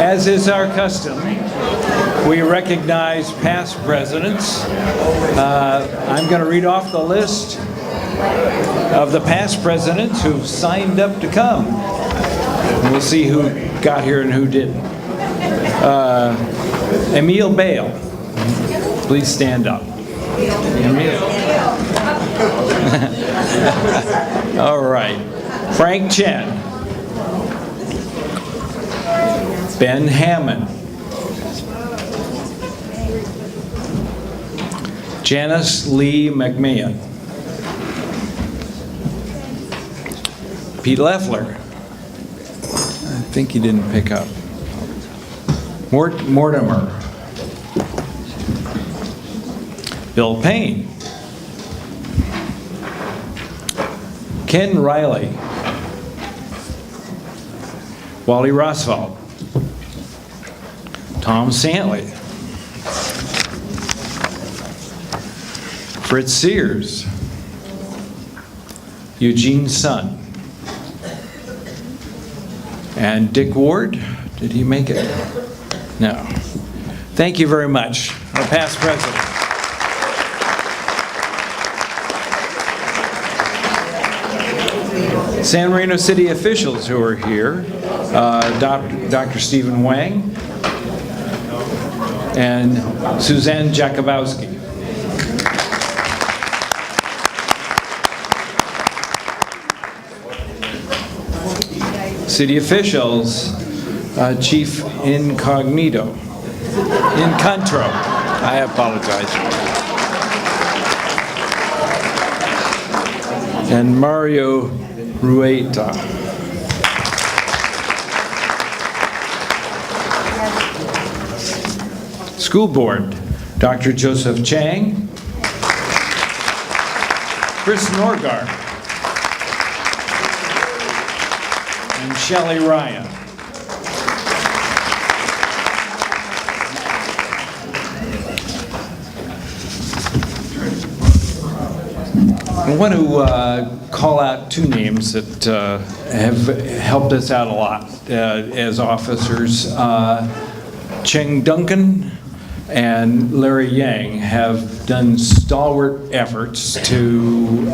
As is our custom, we recognize past presidents. I'm going to read off the list of the past presidents who've signed up to come. And we'll see who got here and who didn't. Emil Bale, please stand up. Emil. All right. Frank Chen. Ben Hammond. Janice Lee McMahon. Pete Leffler. I think he didn't pick up. Mortimer. Bill Payne. Ken Riley. Wally Roswald. Tom Santley. Fritz Sears. Eugene Sun. And Dick Ward. Did he make it? No. Thank you very much, our past president. San Marino City officials who are here, Dr. Stephen Wang and Suzanne Jakubowski. City officials, Chief Incognito. Incontro. I apologize. And Mario Rueta. School Board, Dr. Joseph Chang, Chris Norgard, and Shelley Ryan. I want to call out two names that have helped us out a lot as officers. Cheng Duncan and Larry Yang have done stalwart efforts to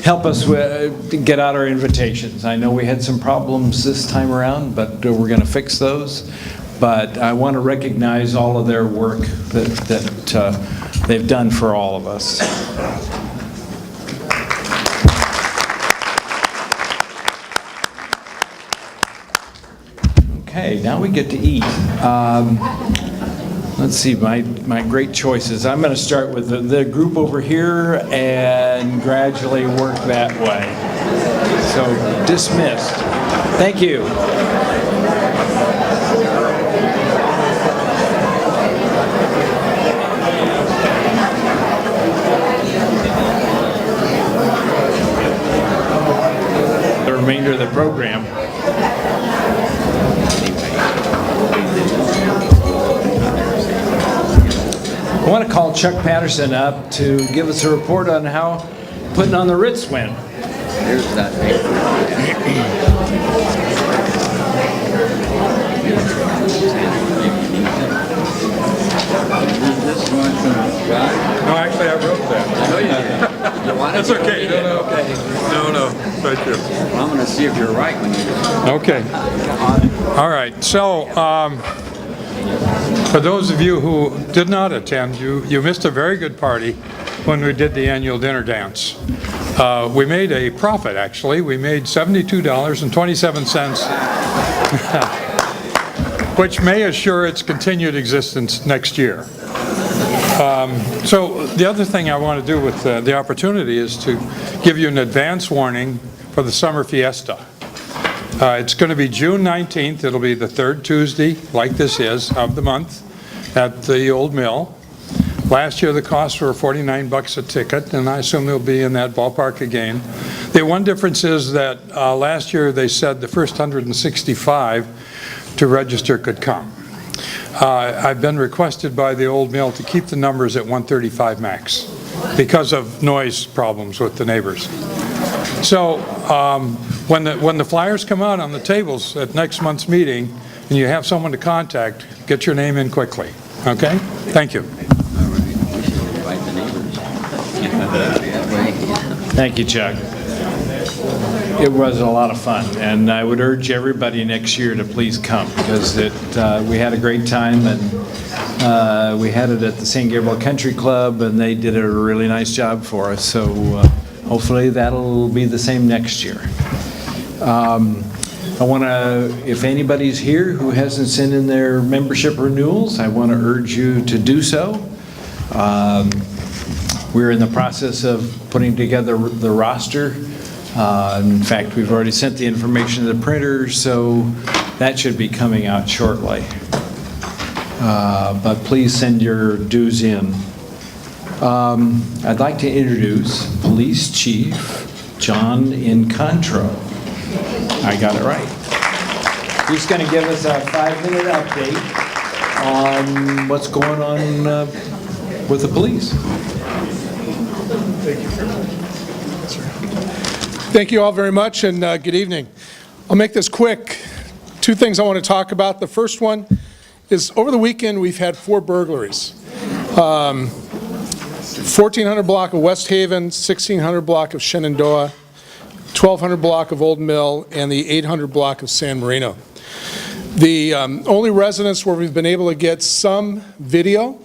help us get out our invitations. I know we had some problems this time around, but we're going to fix those. But I want to recognize all of their work that they've done for all of us. Okay, now we get to eat. Let's see, my great choices. I'm going to start with the group over here and gradually work that way. So, dismissed. Thank you. The remainder of the program. I want to call Chuck Patterson up to give us a report on how putting on the Ritz went. There's that paper. No, actually, I wrote that. I know you did. That's okay. No. Thank you. Well, I'm going to see if you're right when you do it. Okay. All right. So, for those of you who did not attend, you missed a very good party when we did the annual dinner dance. We made a profit, actually. We made $72.27, which may assure its continued existence next year. So the other thing I want to do with the opportunity is to give you an advance warning for the summer fiesta. It's going to be June 19th. It'll be the third Tuesday, like this is, of the month at the Old Mill. Last year the costs were $49 a ticket, and I assume they'll be in that ballpark again. The one difference is that last year they said the first 165 to register could come. I've been requested by the Old Mill to keep the numbers at 135 max because of noise problems with the neighbors. So when the flyers come out on the tables at next month's meeting, and you have someone to contact, get your name in quickly. Okay? Thank you. Invite the neighbors. Thank you, Chuck. It was a lot of fun, and I would urge everybody next year to please come, because we had a great time, and we had it at the St. Gabriel Country Club, and they did a really nice job for us, so hopefully that'll be the same next year. I want to, if anybody's here who hasn't sent in their membership renewals, I want to urge you to do so. We're in the process of putting together the roster. In fact, we've already sent the information to the printers, so that should be coming out shortly. But please send your dues in. I'd like to introduce Police Chief John Incontro. I got it right. He's going to give us a 5-minute update on what's going on with the police. Thank you all very much, and good evening. I'll make this quick. 2 things I want to talk about. The first one is over the weekend we've had 4 burglaries. 1400 block of West Haven, 1600 block of Shenandoah, 1200 block of Old Mill, and the 800 block of San Marino. The only residence where we've been able to get some video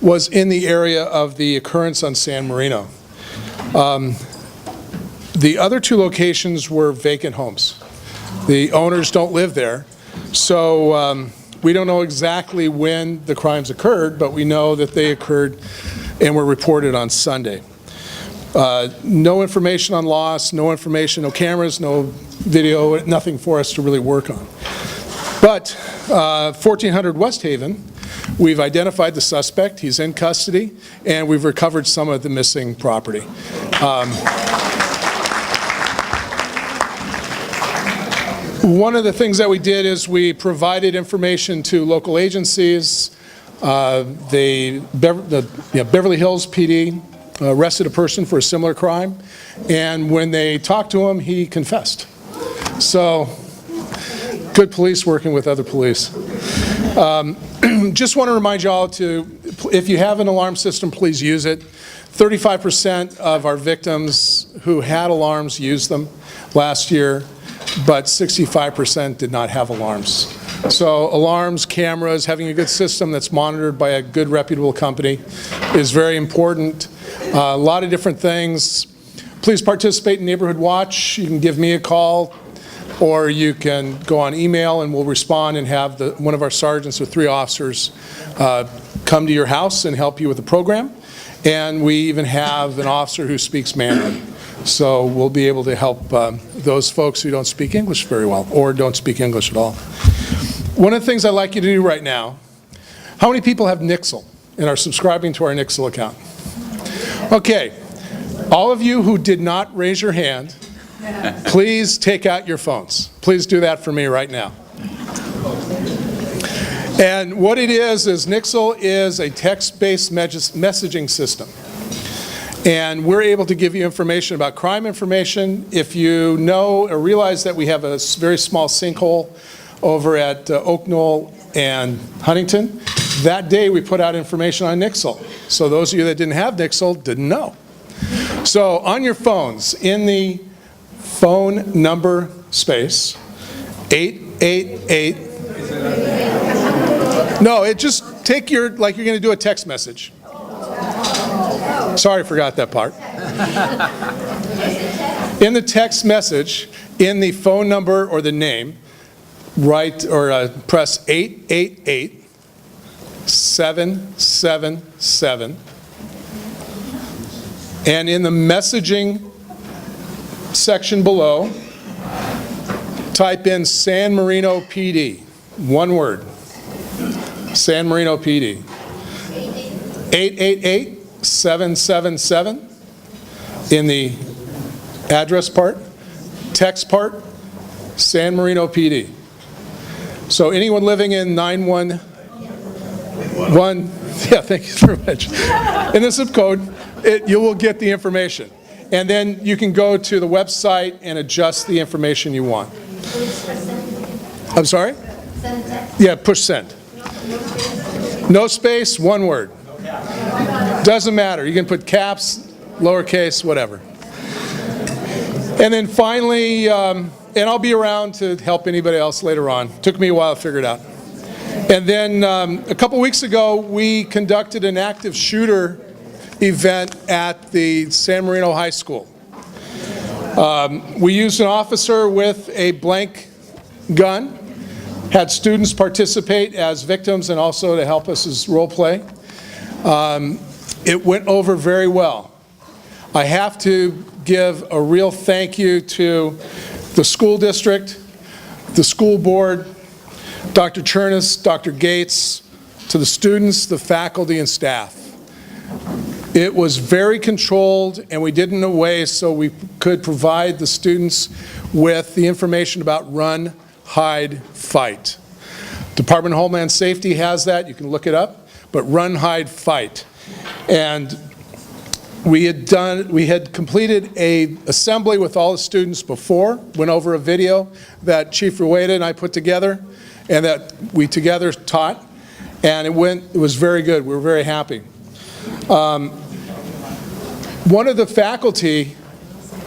was in the area of the occurrence on San Marino. The other 2 locations were vacant homes. The owners don't live there, so we don't know exactly when the crimes occurred, but we know that they occurred and were reported on Sunday. No information on loss, no information, no cameras, no video, nothing for us to really work on. But 1400 West Haven, we've identified the suspect, he's in custody, and we've recovered some of the missing property. One of the things that we did is we provided information to local agencies. Beverly Hills PD arrested a person for a similar crime, and when they talked to him, he confessed. So, good police working with other police. Just want to remind you all to, if you have an alarm system, please use it. 35% of our victims who had alarms used them last year, but 65% did not have alarms. So alarms, cameras, having a good system that's monitored by a good reputable company is very important. A lot of different things. Please participate in Neighborhood Watch. You can give me a call, or you can go on email and we'll respond and have one of our sergeants or 3 officers come to your house and help you with the program. And we even have an officer who speaks Mandarin. So we'll be able to help those folks who don't speak English very well or don't speak English at all. One of the things I'd like you to do right now, how many people have Nixle and are subscribing to our Nixle account? Okay, all of you who did not raise your hand, please take out your phones. Please do that for me right now. And what it is Nixle is a text-based messaging system. And we're able to give you information about crime information. If you know or realize that we have a very small sinkhole over at Oak Knoll and Huntington, that day we put out information on Nixle. So those of you that didn't have Nixle didn't know. So on your phones, in the phone number space, 888. No, it just take your, like you're going to do a text message. Sorry, I forgot that part. In the text message, in the phone number or the name, write or press 888-777. And in the messaging section below, type in San Marino PD. One word. San Marino PD. 888-777 in the address part, text part, San Marino PD. So anyone living in 911, yeah, thank you very much, in the zip code, you will get the information. And then you can go to the website and adjust the information you want. I'm sorry? Send a text? Yeah, push send. No space, one word. Doesn't matter. You can put caps, lowercase, whatever. And then finally, and I'll be around to help anybody else later on. Took me a while to figure it out. And then a couple weeks ago, we conducted an active shooter event at the San Marino High School. We used an officer with a blank gun, had students participate as victims and also to help us as role play. It went over very well. I have to give a real thank you to the school district, the school board, Dr. Chernus, Dr. Gates, to the students, the faculty, and staff. It was very controlled, and we did it in a way so we could provide the students with the information about run, hide, fight. Department of Homeland Safety has that. You can look it up. But run, hide, fight. And we had completed a assembly with all the students before, went over a video that Chief Rueda and I put together and that we together taught, and it was very good. We were very happy. One of the faculty,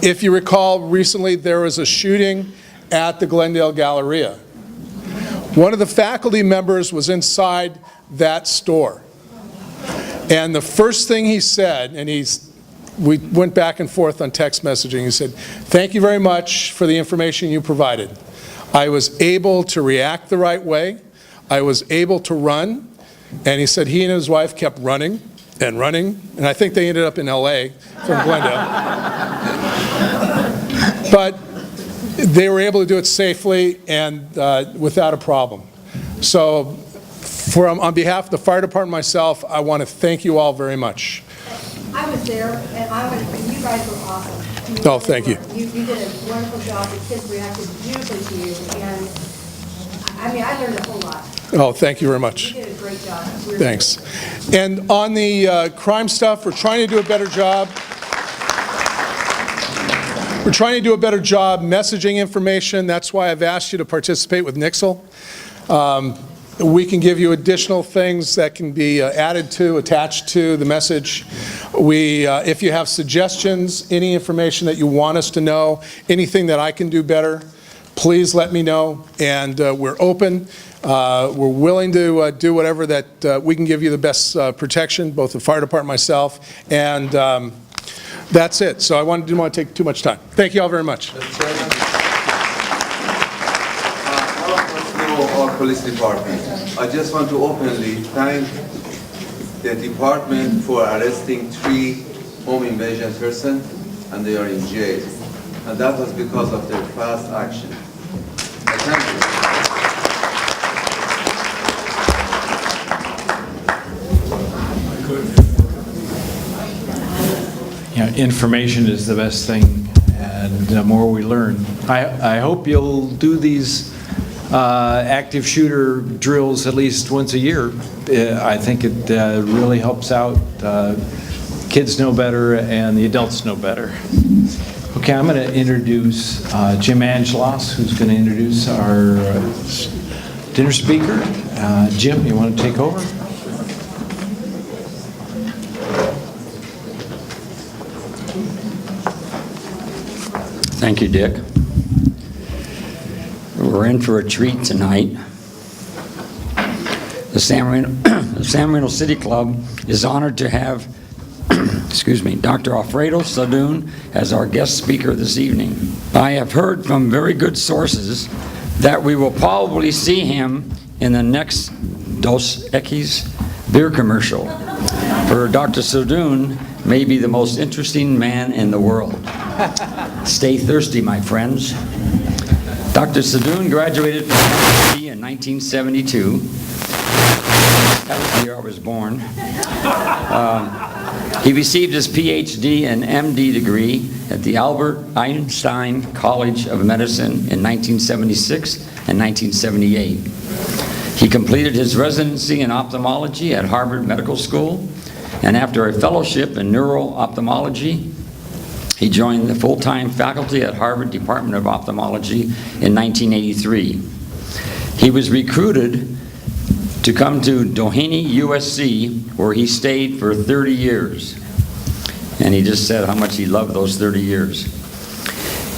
if you recall, recently there was a shooting at the Glendale Galleria. One of the faculty members was inside that store. And the first thing he said, and we went back and forth on text messaging, he said, "Thank you very much for the information you provided. I was able to react the right way. I was able to run." And he said he and his wife kept running and running, and I think they ended up in LA from Glendale. But they were able to do it safely and without a problem. So on behalf of the fire department and myself, I want to thank you all very much. I was there, and you guys were awesome. Oh, thank you. You did a wonderful job. The kids reacted beautifully to you, and I learned a whole lot. Oh, thank you very much. You did a great job. Thanks. And on the crime stuff, we're trying to do a better job. We're trying to do a better job messaging information. That's why I've asked you to participate with Nixle. We can give you additional things that can be added to, attached to the message. If you have suggestions, any information that you want us to know, anything that I can do better, please let me know. And we're open. We're willing to do whatever that we can give you the best protection, both the fire department, myself, and that's it. So I didn't want to take too much time. Thank you all very much. Our police department. I just want to openly thank the department for arresting 3 home invasion persons, and they are in jail. And that was because of their fast action. Thank you. Yeah, information is the best thing, and the more we learn. I hope you'll do these active shooter drills at least once a year. I think it really helps out. Kids know better and the adults know better. Okay, I'm going to introduce Jim Angelos, who's going to introduce our dinner speaker. Jim, you want to take over? Thank you, Dick. We're in for a treat tonight. The San Marino City Club is honored to have Dr. Alfredo Sadun as our guest speaker this evening. I have heard from very good sources that we will probably see him in the next Dos Equis beer commercial. For Dr. Sadun may be the most interesting man in the world. Stay thirsty, my friends. Dr. Sadun graduated from MIT in 1972. That was the year I was born. He received his PhD and MD degree at the Albert Einstein College of Medicine in 1976 and 1978. He completed his residency in ophthalmology at Harvard Medical School, and after a fellowship in neuro-ophthalmology, he joined the full-time faculty at Harvard Department of Ophthalmology in 1983. He was recruited to come to Doheny, USC, where he stayed for 30 years. And he just said how much he loved those 30 years.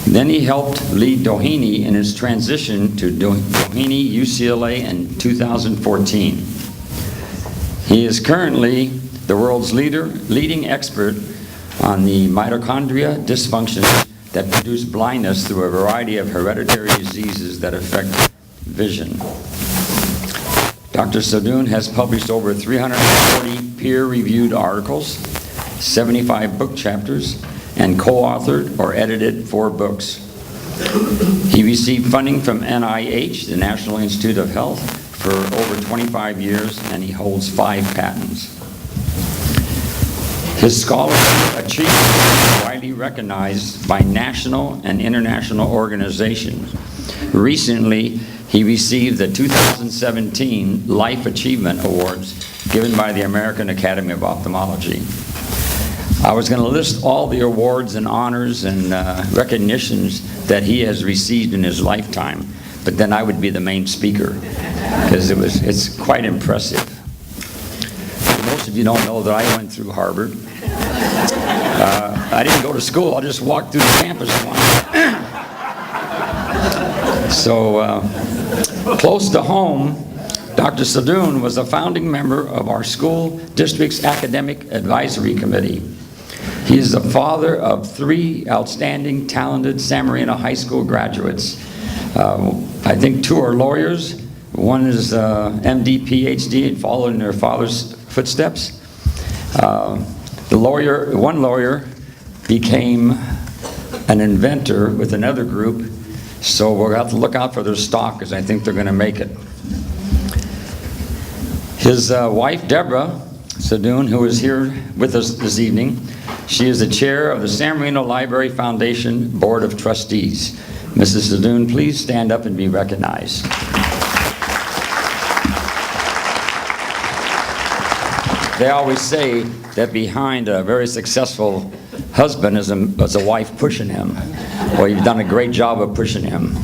Then he helped lead Doheny in his transition to Doheny, UCLA in 2014. He is currently the world's leading expert on the mitochondria dysfunction that produce blindness through a variety of hereditary diseases that affect vision. Dr. Sadoun has published over 340 peer-reviewed articles, 75 book chapters, and co-authored or edited 4 books. He received funding from NIH, the National Institute of Health, for over 25 years, and he holds 5 patents. His scholarly achievements are widely recognized by national and international organizations. Recently, he received the 2017 Life Achievement Awards given by the American Academy of Ophthalmology. I was going to list all the awards and honors and recognitions that he has received in his lifetime, but then I would be the main speaker because it's quite impressive. Most of you don't know that I went through Harvard. I didn't go to school, I just walked through the campus once. So close to home, Dr. Sadoun was a founding member of our school district's academic advisory committee. He is the father of 3 outstanding, talented San Marino High School graduates. I think 2 are lawyers. One is MD, PhD, and followed in their father's footsteps. One lawyer became an inventor with another group, so we'll have to look out for their stock because I think they're going to make it. His wife, Deborah Sadoun, who is here with us this evening, she is the chair of the San Marino Library Foundation Board of Trustees. Mrs. Sadoun, please stand up and be recognized. They always say that behind a very successful husband is a wife pushing him. Well, you've done a great job of pushing him.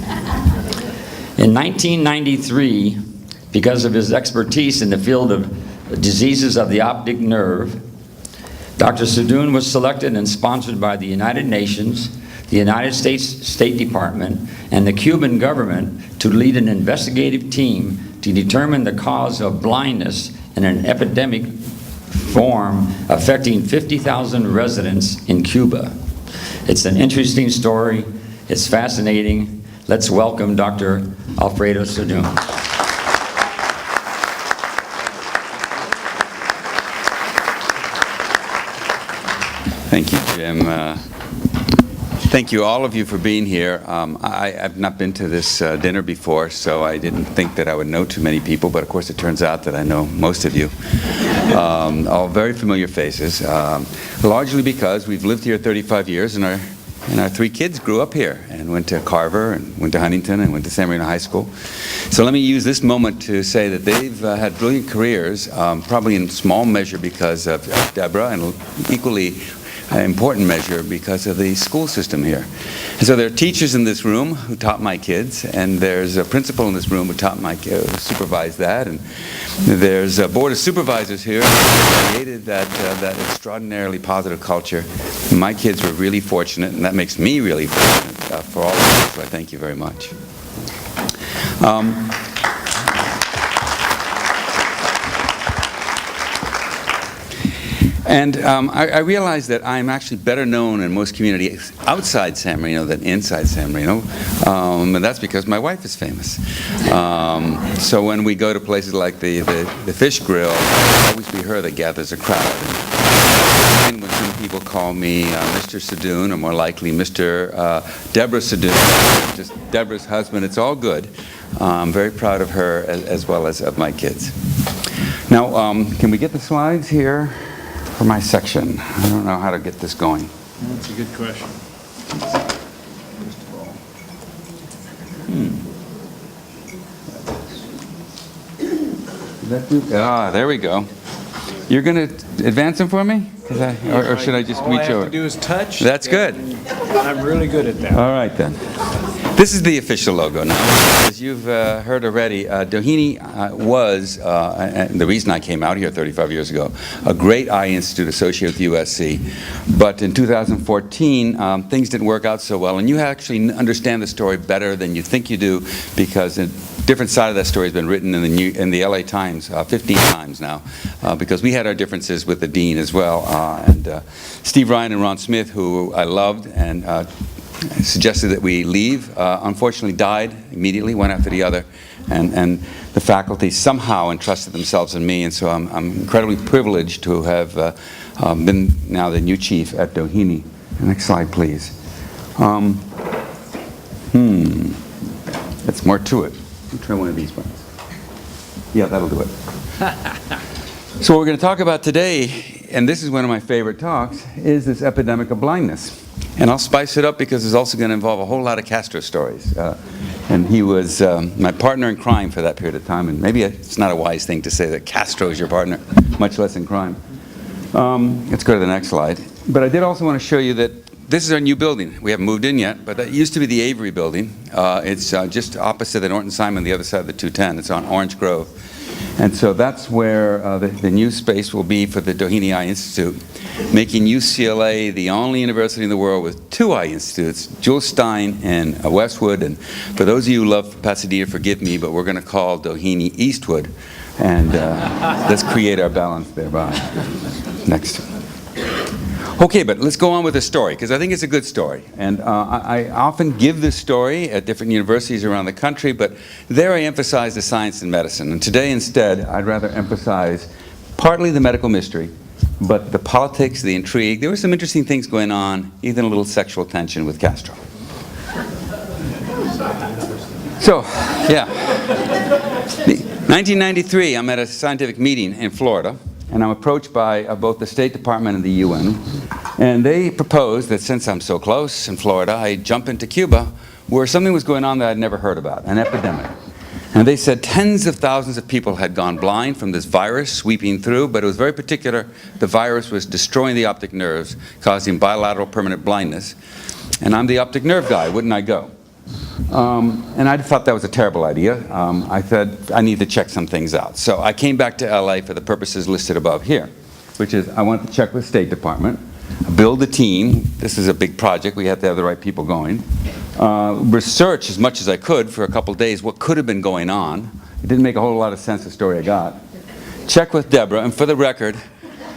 In 1993, because of his expertise in the field of diseases of the optic nerve, Dr. Sadoun was selected and sponsored by the United Nations, the United States State Department, and the Cuban government to lead an investigative team to determine the cause of blindness in an epidemic form affecting 50,000 residents in Cuba. It's an interesting story. It's fascinating. Let's welcome Dr. Alfredo Sadoun. Thank you, Jim. Thank you, all of you, for being here. I've not been to this dinner before, so I didn't think that I would know too many people, but of course it turns out that I know most of you. All very familiar faces, largely because we've lived here 35 years and our 3 kids grew up here and went to Carver and went to Huntington and went to San Marino High School. So let me use this moment to say that they've had brilliant careers, probably in small measure because of Deborah, and equally important measure because of the school system here. And so there are teachers in this room who taught my kids, and there's a principal in this room who taught my kids, who supervised that, and there's a board of supervisors here who created that extraordinarily positive culture. My kids were really fortunate, and that makes me really fortunate for all of you, so I thank you very much. And I realize that I'm actually better known in most communities outside San Marino than inside San Marino, and that's because my wife is famous. So when we go to places like the Fish Grill, it'll always be her that gathers a crowd. And when some people call me Mr. Sadoun, or more likely Mr. Deborah Sadoun, just Deborah's husband, it's all good. I'm very proud of her as well as of my kids. Now, can we get the slides here? For my section. I don't know how to get this going. That's a good question. There we go. You're going to advance them for me? Or should I just reach over? All I have to do is touch. That's good. I'm really good at that. All right then. This is the official logo. Now, as you've heard already, Doheny was, and the reason I came out here 35 years ago, a great eye institute associated with USC. But in 2014, things didn't work out so well. And you actually understand the story better than you think you do, because a different side of that story has been written in the LA Times 15 times now, because we had our differences with the dean as well. And Steve Ryan and Ron Smith, who I loved and suggested that we leave, unfortunately died immediately, one after the other, and the faculty somehow entrusted themselves in me, and so I'm incredibly privileged to have been now the new chief at Doheny. Next slide, please. That's more to it. I'll try one of these ones. Yeah, that'll do it. So what we're going to talk about today, and this is one of my favorite talks, is this epidemic of blindness. And I'll spice it up because it's also going to involve a whole lot of Castro stories. And he was my partner in crime for that period of time. And maybe it's not a wise thing to say that Castro is your partner, much less in crime. Let's go to the next slide. But I did also want to show you that this is our new building. We haven't moved in yet, but that used to be the Avery building. It's just opposite the Norton Simon, the other side of the 210. It's on Orange Grove. And so that's where the new space will be for the Doheny Eye Institute, making UCLA the only university in the world with two eye institutes, Jules Stein and Westwood. And for those of you who love Pasadena, forgive me, but we're going to call Doheny Eastwood. And let's create our balance thereby. Next. Okay, but let's go on with the story, because I think it's a good story. And I often give this story at different universities around the country, but there I emphasize the science and medicine. And today, instead, I'd rather emphasize partly the medical mystery, but the politics, the intrigue. There were some interesting things going on, even a little sexual tension with Castro. So, yeah. 1993, I'm at a scientific meeting in Florida, and I'm approached by both the State Department and the UN. And they proposed that since I'm so close in Florida, I jump into Cuba, where something was going on that I'd never heard about, an epidemic. And they said tens of thousands of people had gone blind from this virus sweeping through, but it was very particular. The virus was destroying the optic nerves, causing bilateral permanent blindness. And I'm the optic nerve guy, wouldn't I go? And I thought that was a terrible idea. I said, I need to check some things out. So I came back to LA for the purposes listed above here, which is I want to check with the State Department, build a team. This is a big project. We have to have the right people going. Research as much as I could for a couple days what could have been going on. It didn't make a whole lot of sense, the story I got. Check with Deborah, and for the record,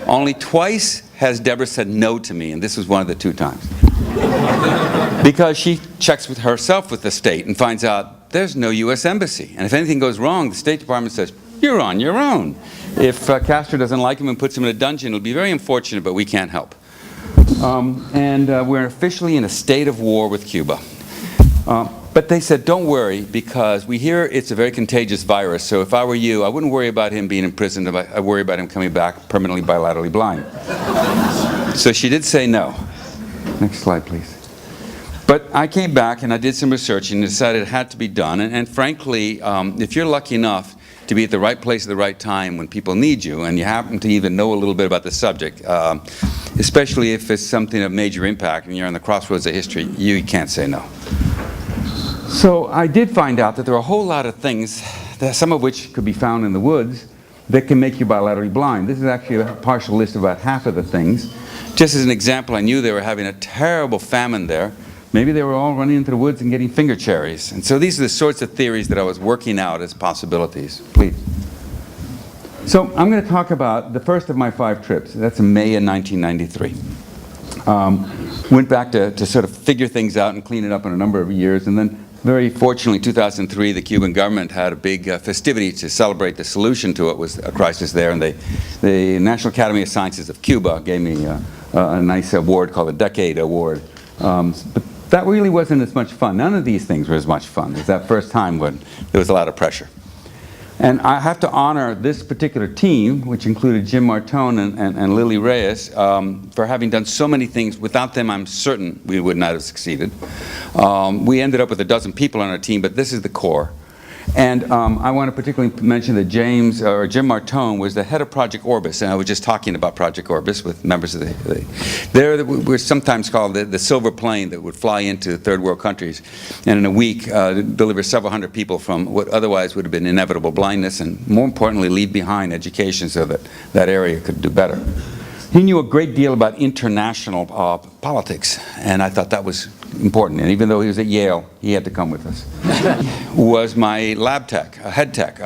only twice has Deborah said no to me, and this was one of the 2 times. Because she checks with herself with the state and finds out there's no U.S. embassy. And if anything goes wrong, the State Department says, you're on your own. If Castro doesn't like him and puts him in a dungeon, it'll be very unfortunate, but we can't help. We're officially in a state of war with Cuba. But they said, don't worry, because we hear it's a very contagious virus, so if I were you, I wouldn't worry about him being imprisoned. I'd worry about him coming back permanently bilaterally blind. So she did say no. Next slide, please. But I came back and I did some research and decided it had to be done. And frankly, if you're lucky enough to be at the right place at the right time when people need you, and you happen to even know a little bit about the subject, especially if it's something of major impact and you're on the crossroads of history, you can't say no. So I did find out that there are a whole lot of things, some of which could be found in the woods, that can make you bilaterally blind. This is actually a partial list of about half of the things. Just as an example, I knew they were having a terrible famine there. Maybe they were all running into the woods and getting finger cherries. And so these are the sorts of theories that I was working out as possibilities. Please. So I'm going to talk about the first of my 5 trips. That's in May of 1993. Went back to sort of figure things out and clean it up in a number of years. And then very fortunately, in 2003, the Cuban government had a big festivity to celebrate the solution to what was a crisis there. And the National Academy of Sciences of Cuba gave me a nice award called the Decade Award. But that really wasn't as much fun. None of these things were as much fun as that first time when there was a lot of pressure. And I have to honor this particular team, which included Jim Martone and Lily Reyes, for having done so many things. Without them, I'm certain we would not have succeeded. We ended up with a dozen people on our team, but this is the core. And I want to particularly mention that Jim Martone was the head of Project Orbis, and I was just talking about Project Orbis with members of we're sometimes called the silver plane that would fly into third world countries, and in a week deliver several hundred people from what otherwise would have been inevitable blindness, and more importantly, leave behind education so that that area could do better. He knew a great deal about international politics, and I thought that was important. And even though he was at Yale, he had to come with us. Was my lab tech, head tech.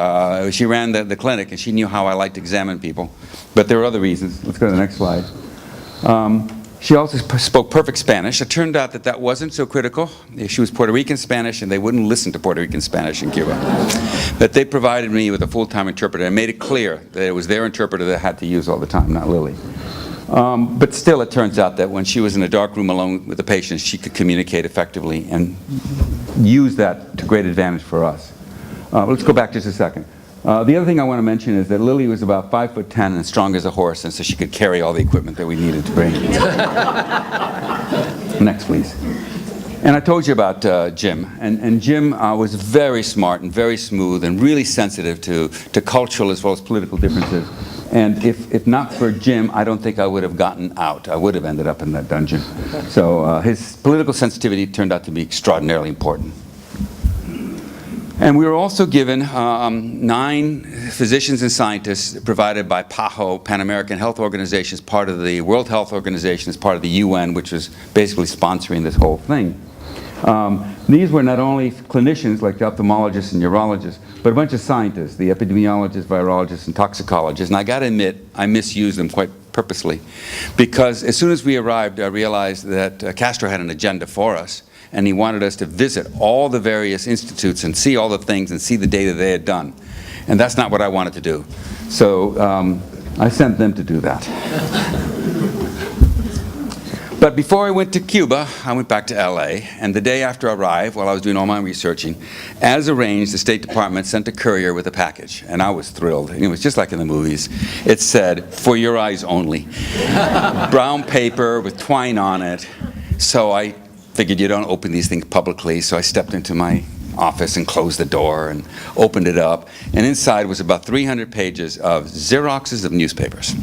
She ran the clinic, and she knew how I liked to examine people. But there were other reasons. Let's go to the next slide. She also spoke perfect Spanish. It turned out that that wasn't so critical. She was Puerto Rican Spanish, and they wouldn't listen to Puerto Rican Spanish in Cuba. But they provided me with a full-time interpreter and made it clear that it was their interpreter that I had to use all the time, not Lily. But still, it turns out that when she was in a dark room alone with the patients, she could communicate effectively and use that to great advantage for us. Let's go back just a second. The other thing I want to mention is that Lily was about 5'10" and strong as a horse, and so she could carry all the equipment that we needed to bring. Next, please. And I told you about Jim, and Jim was very smart and very smooth and really sensitive to cultural as well as political differences. And if not for Jim, I don't think I would have gotten out. I would have ended up in that dungeon. So his political sensitivity turned out to be extraordinarily important. And we were also given 9 physicians and scientists provided by PAHO, Pan American Health Organization, as part of the World Health Organization, as part of the UN, which was basically sponsoring this whole thing. These were not only clinicians like the ophthalmologists and urologists, but a bunch of scientists, the epidemiologists, virologists, and toxicologists. And I got to admit, I misused them quite purposely, because as soon as we arrived, I realized that Castro had an agenda for us, and he wanted us to visit all the various institutes and see all the things and see the data they had done. And that's not what I wanted to do. So I sent them to do that. But before I went to Cuba, I went back to LA, and the day after I arrived, while I was doing all my researching, as arranged, the State Department sent a courier with a package, and I was thrilled. And it was just like in the movies. It said, "For your eyes only." Brown paper with twine on it. So I figured you don't open these things publicly, so I stepped into my office and closed the door and opened it up, and inside was about 300 pages of Xeroxes of newspapers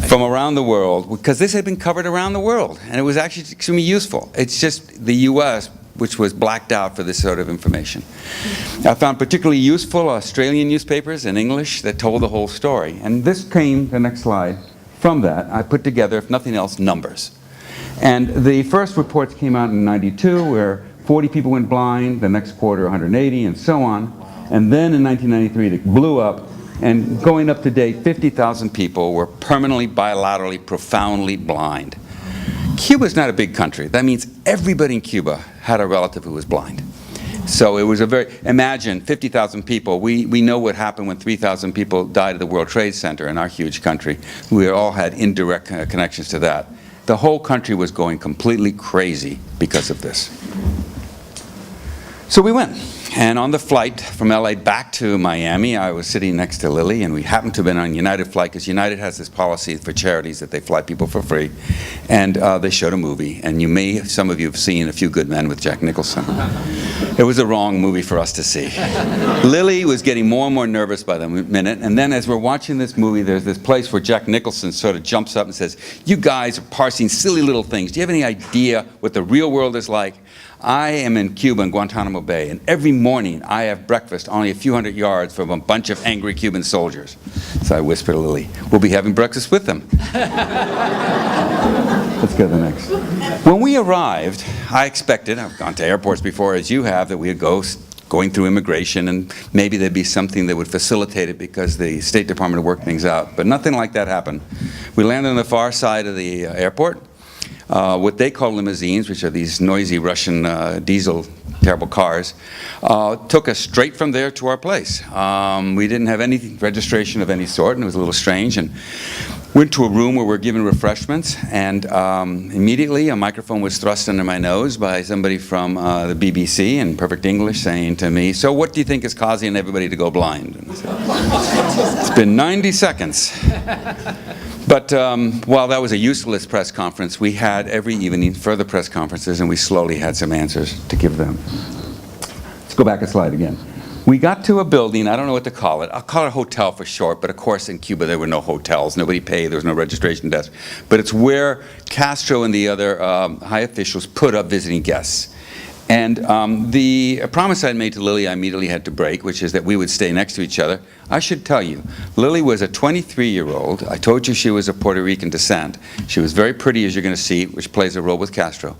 from around the world, because this had been covered around the world, and it was actually extremely useful. It's just the US which was blacked out for this sort of information. I found particularly useful Australian newspapers in English that told the whole story, and this came, the next slide, from that. I put together, if nothing else, numbers. And the first reports came out in '92, where 40 people went blind, the next quarter 180, and so on. And then in 1993, it blew up, and going up to date, 50,000 people were permanently, bilaterally, profoundly blind. Cuba's not a big country. That means everybody in Cuba had a relative who was blind. So it was imagine 50,000 people. We know what happened when 3,000 people died at the World Trade Center in our huge country. We all had indirect connections to that. The whole country was going completely crazy because of this. So we went, and on the flight from LA back to Miami, I was sitting next to Lily, and we happened to have been on United flight, because United has this policy for charities that they fly people for free, and they showed a movie, and some of you have seen A Few Good Men with Jack Nicholson. It was the wrong movie for us to see. Lily was getting more and more nervous by the minute, and then as we're watching this movie, there's this place where Jack Nicholson sort of jumps up and says, "You guys are parsing silly little things. Do you have any idea what the real world is like? I am in Cuba, in Guantanamo Bay, and every morning I have breakfast only a few hundred yards from a bunch of angry Cuban soldiers." So I whispered to Lily, "We'll be having breakfast with them." Let's go to the next. When we arrived, I expected, I've gone to airports before as you have, that we would going through immigration, and maybe there'd be something that would facilitate it because the State Department would work things out. But nothing like that happened. We landed on the far side of the airport. What they call limousines, which are these noisy Russian diesel terrible cars, took us straight from there to our place. We didn't have any registration of any sort, and it was a little strange. And went to a room where we're given refreshments, and immediately a microphone was thrust under my nose by somebody from the BBC in perfect English, saying to me, "So what do you think is causing everybody to go blind?" And I said, "It's been 90 seconds. But while that was a useless press conference, we had every evening further press conferences, and we slowly had some answers to give them. Let's go back a slide again. We got to a building, I don't know what to call it. I'll call it a hotel for short, but of course in Cuba there were no hotels. Nobody paid, there was no registration desk. But it's where Castro and the other high officials put up visiting guests. And the promise I'd made to Lily I immediately had to break, which is that we would stay next to each other. I should tell you, Lily was a 23-year-old. I told you she was of Puerto Rican descent. She was very pretty, as you're going to see, which plays a role with Castro.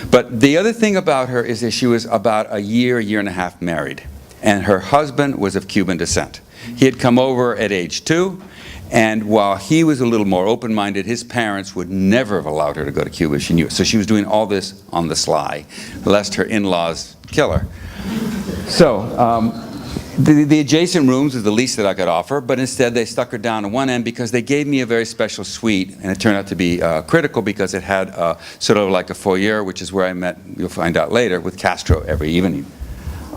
But the other thing about her is that she was about a year and a half married. And her husband was of Cuban descent. He had come over at age 2, and while he was a little more open-minded, his parents would never have allowed her to go to Cuba if she knew it. So she was doing all this on the sly, lest her in-laws kill her. So the adjacent rooms was the least that I could offer, but instead they stuck her down at one end because they gave me a very special suite, and it turned out to be critical because it had sort of like a foyer, which is where I met, you'll find out later, with Castro every evening.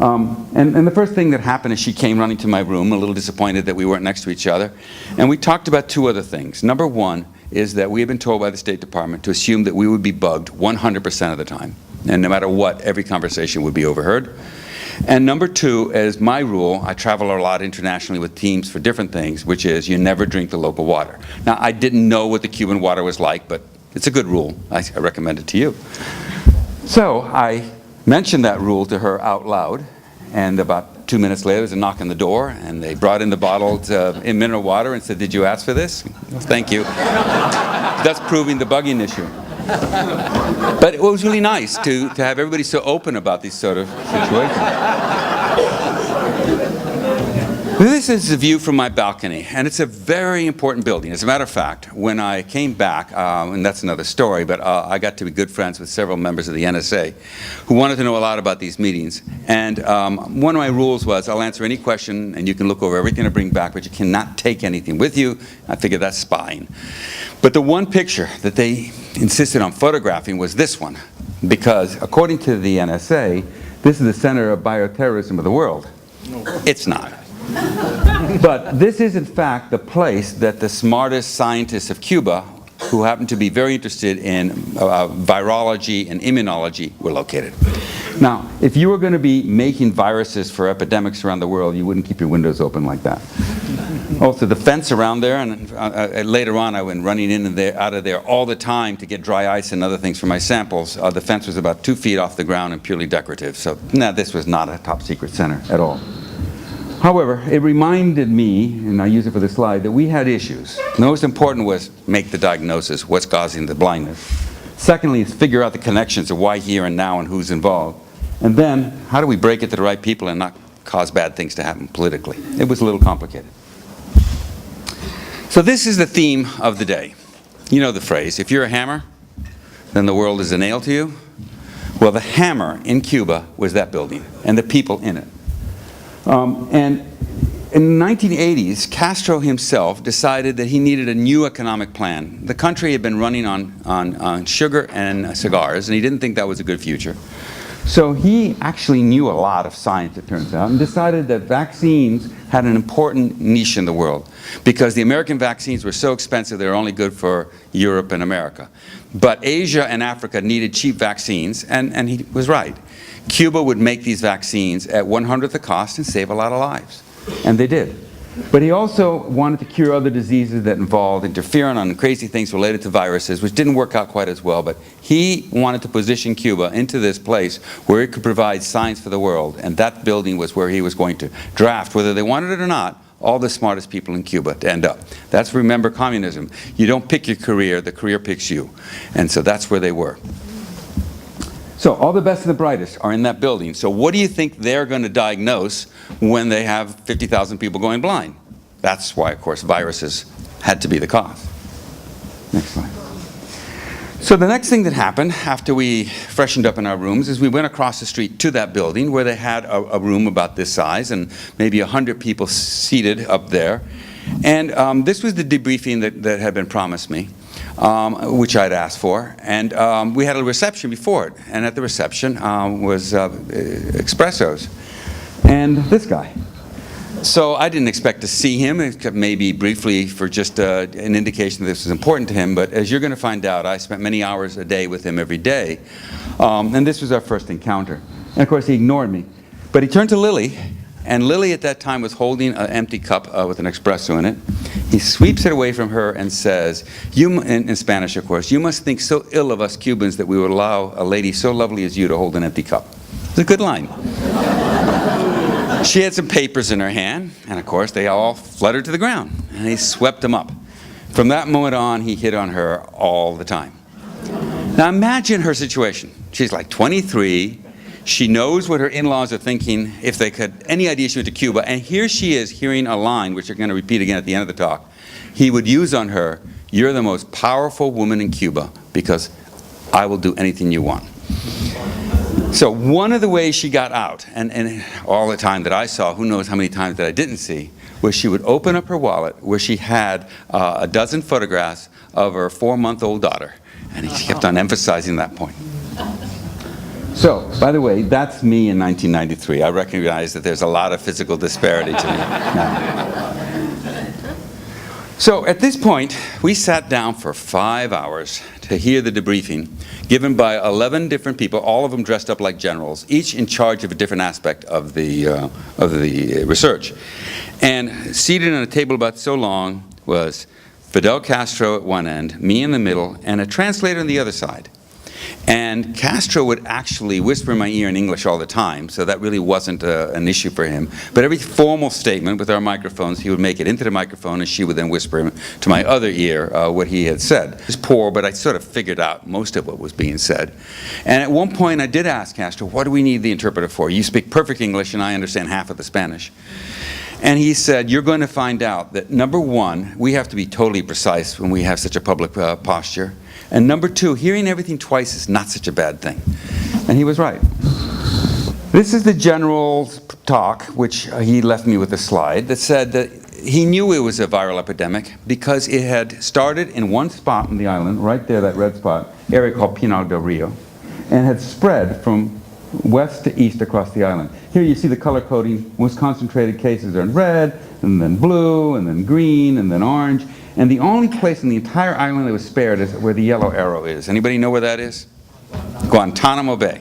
And the first thing that happened is she came running to my room, a little disappointed that we weren't next to each other. And we talked about 2 other things. Number 1 is that we had been told by the State Department to assume that we would be bugged 100% of the time. And no matter what, every conversation would be overheard. And number 2, as my rule, I travel a lot internationally with teams for different things, which is you never drink the local water. Now, I didn't know what the Cuban water was like, but it's a good rule. I recommend it to you. So I mentioned that rule to her out loud, and about 2 minutes later there's a knock on the door, and they brought in the bottled mineral water and said, "Did you ask for this?" Well, thank you. Thus proving the bugging issue. But it was really nice to have everybody so open about these sort of situations. This is the view from my balcony, and it's a very important building. As a matter of fact, when I came back, and that's another story, but I got to be good friends with several members of the NSA who wanted to know a lot about these meetings. And one of my rules was I'll answer any question, and you can look over everything I bring back, but you cannot take anything with you. I figured that's spying. But the one picture that they insisted on photographing was this one, because according to the NSA, this is the center of bioterrorism of the world. It's not. But this is in fact the place that the smartest scientists of Cuba, who happen to be very interested in virology and immunology, were located. Now, if you were going to be making viruses for epidemics around the world, you wouldn't keep your windows open like that. Also, the fence around there, and later on I went running in and there, out of there all the time to get dry ice and other things for my samples. The fence was about 2 feet off the ground and purely decorative. So, no, this was not a top secret center at all. However, it reminded me, and I use it for the slide, that we had issues. The most important was make the diagnosis, what's causing the blindness. Secondly is figure out the connections of why here and now and who's involved. And then, how do we break it to the right people and not cause bad things to happen politically? It was a little complicated. So this is the theme of the day. You know the phrase, if you're a hammer, then the world is a nail to you. Well, the hammer in Cuba was that building and the people in it. And in the 1980s, Castro himself decided that he needed a new economic plan. The country had been running on sugar and cigars, and he didn't think that was a good future. So he actually knew a lot of science, it turns out, and decided that vaccines had an important niche in the world, because the American vaccines were so expensive they were only good for Europe and America. But Asia and Africa needed cheap vaccines, and he was right. Cuba would make these vaccines at 1/100th the cost and save a lot of lives. And they did. But he also wanted to cure other diseases that involved interferon and crazy things related to viruses, which didn't work out quite as well. But he wanted to position Cuba into this place where it could provide science for the world. And that building was where he was going to draft, whether they wanted it or not, all the smartest people in Cuba to end up. That's, remember, communism. You don't pick your career, the career picks you. And so that's where they were. So all the best and the brightest are in that building. So what do you think they're going to diagnose when they have 50,000 people going blind? That's why, of course, viruses had to be the cause. Next slide. So the next thing that happened after we freshened up in our rooms is we went across the street to that building where they had a room about this size and maybe 100 people seated up there. And this was the debriefing that had been promised me. Which I'd asked for, and we had a reception before it, and at the reception was espressos, and this guy. So I didn't expect to see him, except maybe briefly for just an indication that this was important to him, but as you're going to find out, I spent many hours a day with him every day, and this was our first encounter. And of course he ignored me, but he turned to Lily, and Lily at that time was holding an empty cup with an espresso in it. He sweeps it away from her and says, in Spanish, of course, "You must think so ill of us Cubans that we would allow a lady so lovely as you to hold an empty cup." It's a good line. She had some papers in her hand, and of course, they all fluttered to the ground, and he swept them up. From that moment on, he hit on her all the time. Now imagine her situation. She's like 23. She knows what her in-laws are thinking if they could, any idea she went to Cuba, and here she is hearing a line, which you're going to repeat again at the end of the talk, he would use on her, "You're the most powerful woman in Cuba because I will do anything you want." So one of the ways she got out, and all the time that I saw, who knows how many times that I didn't see, was she would open up her wallet where she had a dozen photographs of her 4-month-old daughter, and he kept on emphasizing that point. So, by the way, that's me in 1993. I recognize that there's a lot of physical disparity to me now. So at this point, we sat down for 5 hours to hear the debriefing given by 11 different people, all of them dressed up like generals, each in charge of a different aspect of the research. And seated at a table about so long was Fidel Castro at one end, me in the middle, and a translator on the other side. And Castro would actually whisper in my ear in English all the time, so that really wasn't an issue for him. But every formal statement with our microphones, he would make it into the microphone, and she would then whisper to my other ear what he had said. It was poor, but I sort of figured out most of what was being said. And at one point, I did ask Castro, "What do we need the interpreter for? You speak perfect English, and I understand half of the Spanish." And he said, "You're going to find out that, number one, we have to be totally precise when we have such a public posture. And number two, hearing everything twice is not such a bad thing." And he was right. This is the general's talk, which he left me with a slide that said that he knew it was a viral epidemic because it had started in one spot on the island, right there, that red spot, area called Pinar del Rio, and had spread from west to east across the island. Here you see the color coding. Most concentrated cases are in red, and then blue, and then green, and then orange. And the only place in the entire island that was spared is where the yellow arrow is. Anybody know where that is? Guantanamo Bay.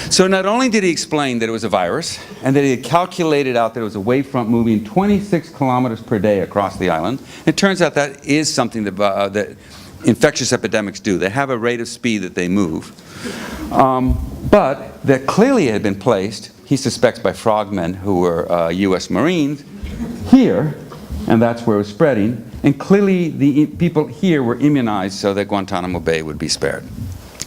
So not only did he explain that it was a virus, and that he had calculated out that it was a wavefront moving 26 kilometers per day across the island. It turns out that is something that infectious epidemics do. They have a rate of speed that they move. But that clearly had been placed, he suspects, by frogmen who were U.S. Marines here, and that's where it was spreading. And clearly the people here were immunized so that Guantanamo Bay would be spared.